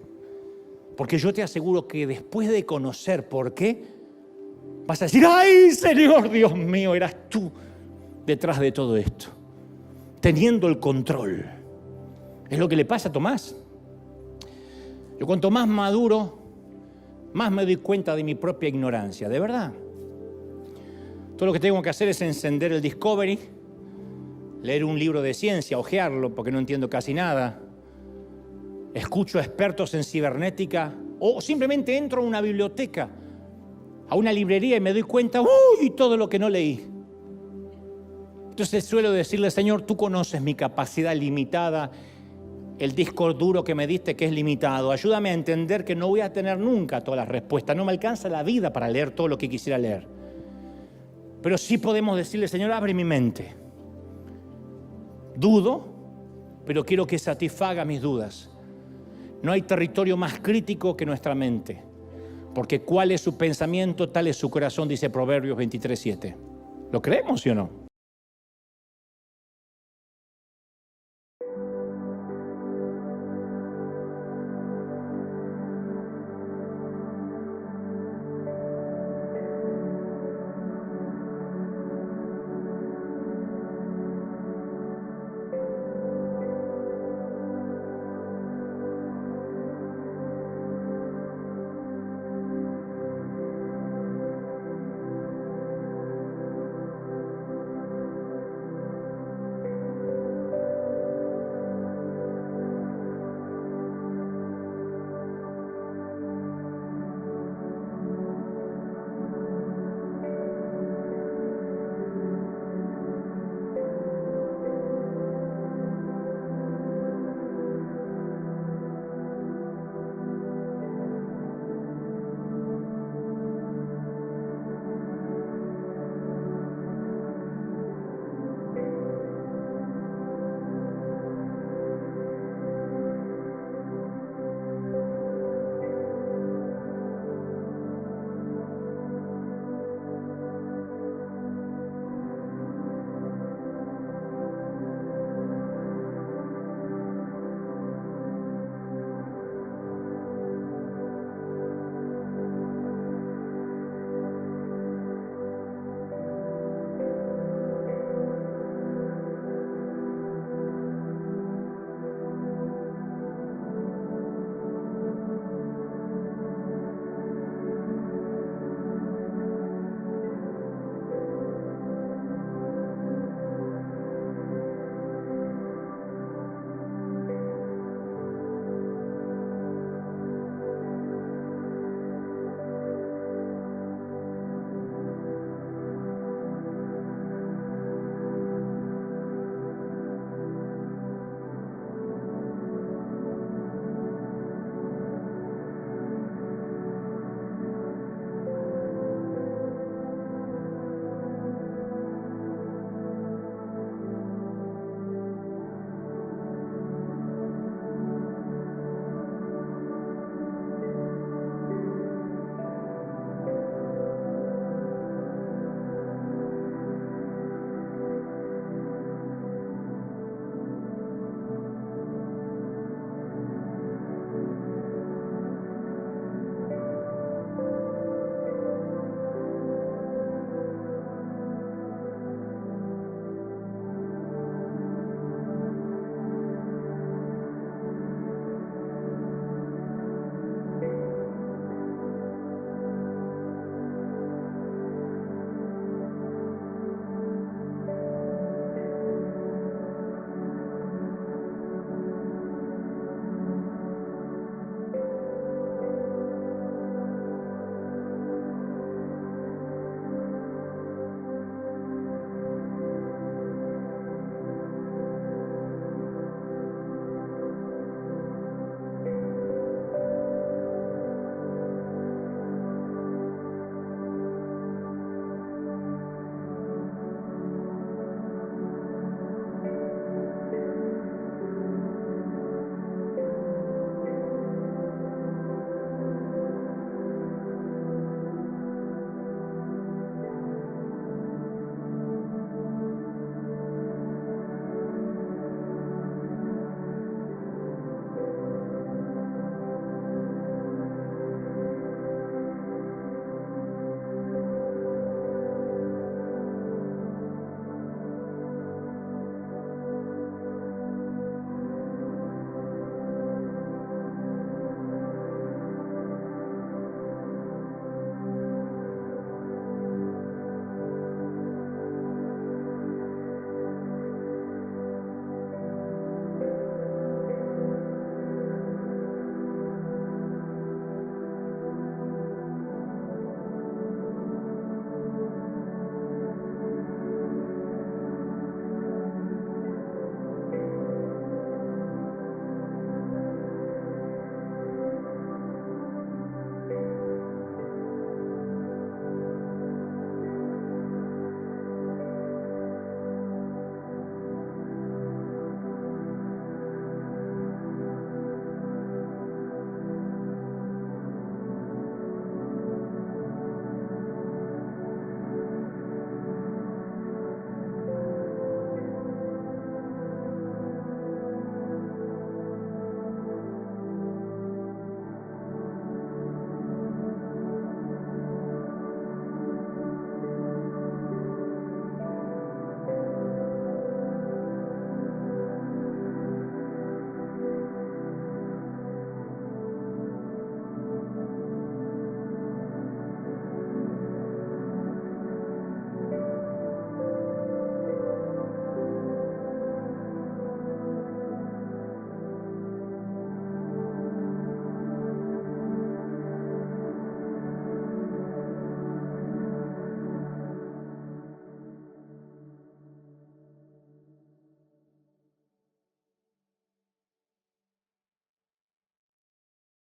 Porque yo te aseguro que después de conocer por qué, vas a decir, ¡ay, Señor, Dios mío! Eras tú detrás de todo esto, teniendo el control. Es lo que le pasa a Tomás. Yo cuanto más maduro, más me doy cuenta de mi propia ignorancia, de verdad. Todo lo que tengo que hacer es encender el Discovery, leer un libro de ciencia, hojearlo, porque no entiendo casi nada. Escucho a expertos en cibernética o simplemente entro a una biblioteca, a una librería y me doy cuenta, ¡uy!, todo lo que no leí. Entonces suelo decirle, Señor, tú conoces mi capacidad limitada, el disco duro que me diste que es limitado. Ayúdame a entender que no voy a tener nunca todas las respuestas. No me alcanza la vida para leer todo lo que quisiera leer. Pero sí podemos decirle, Señor, abre mi mente. Dudo, pero quiero que satisfaga mis dudas. No hay territorio más crítico que nuestra mente, porque cuál es su pensamiento, tal es su corazón, dice Proverbios 23:7. ¿Lo creemos, sí o no?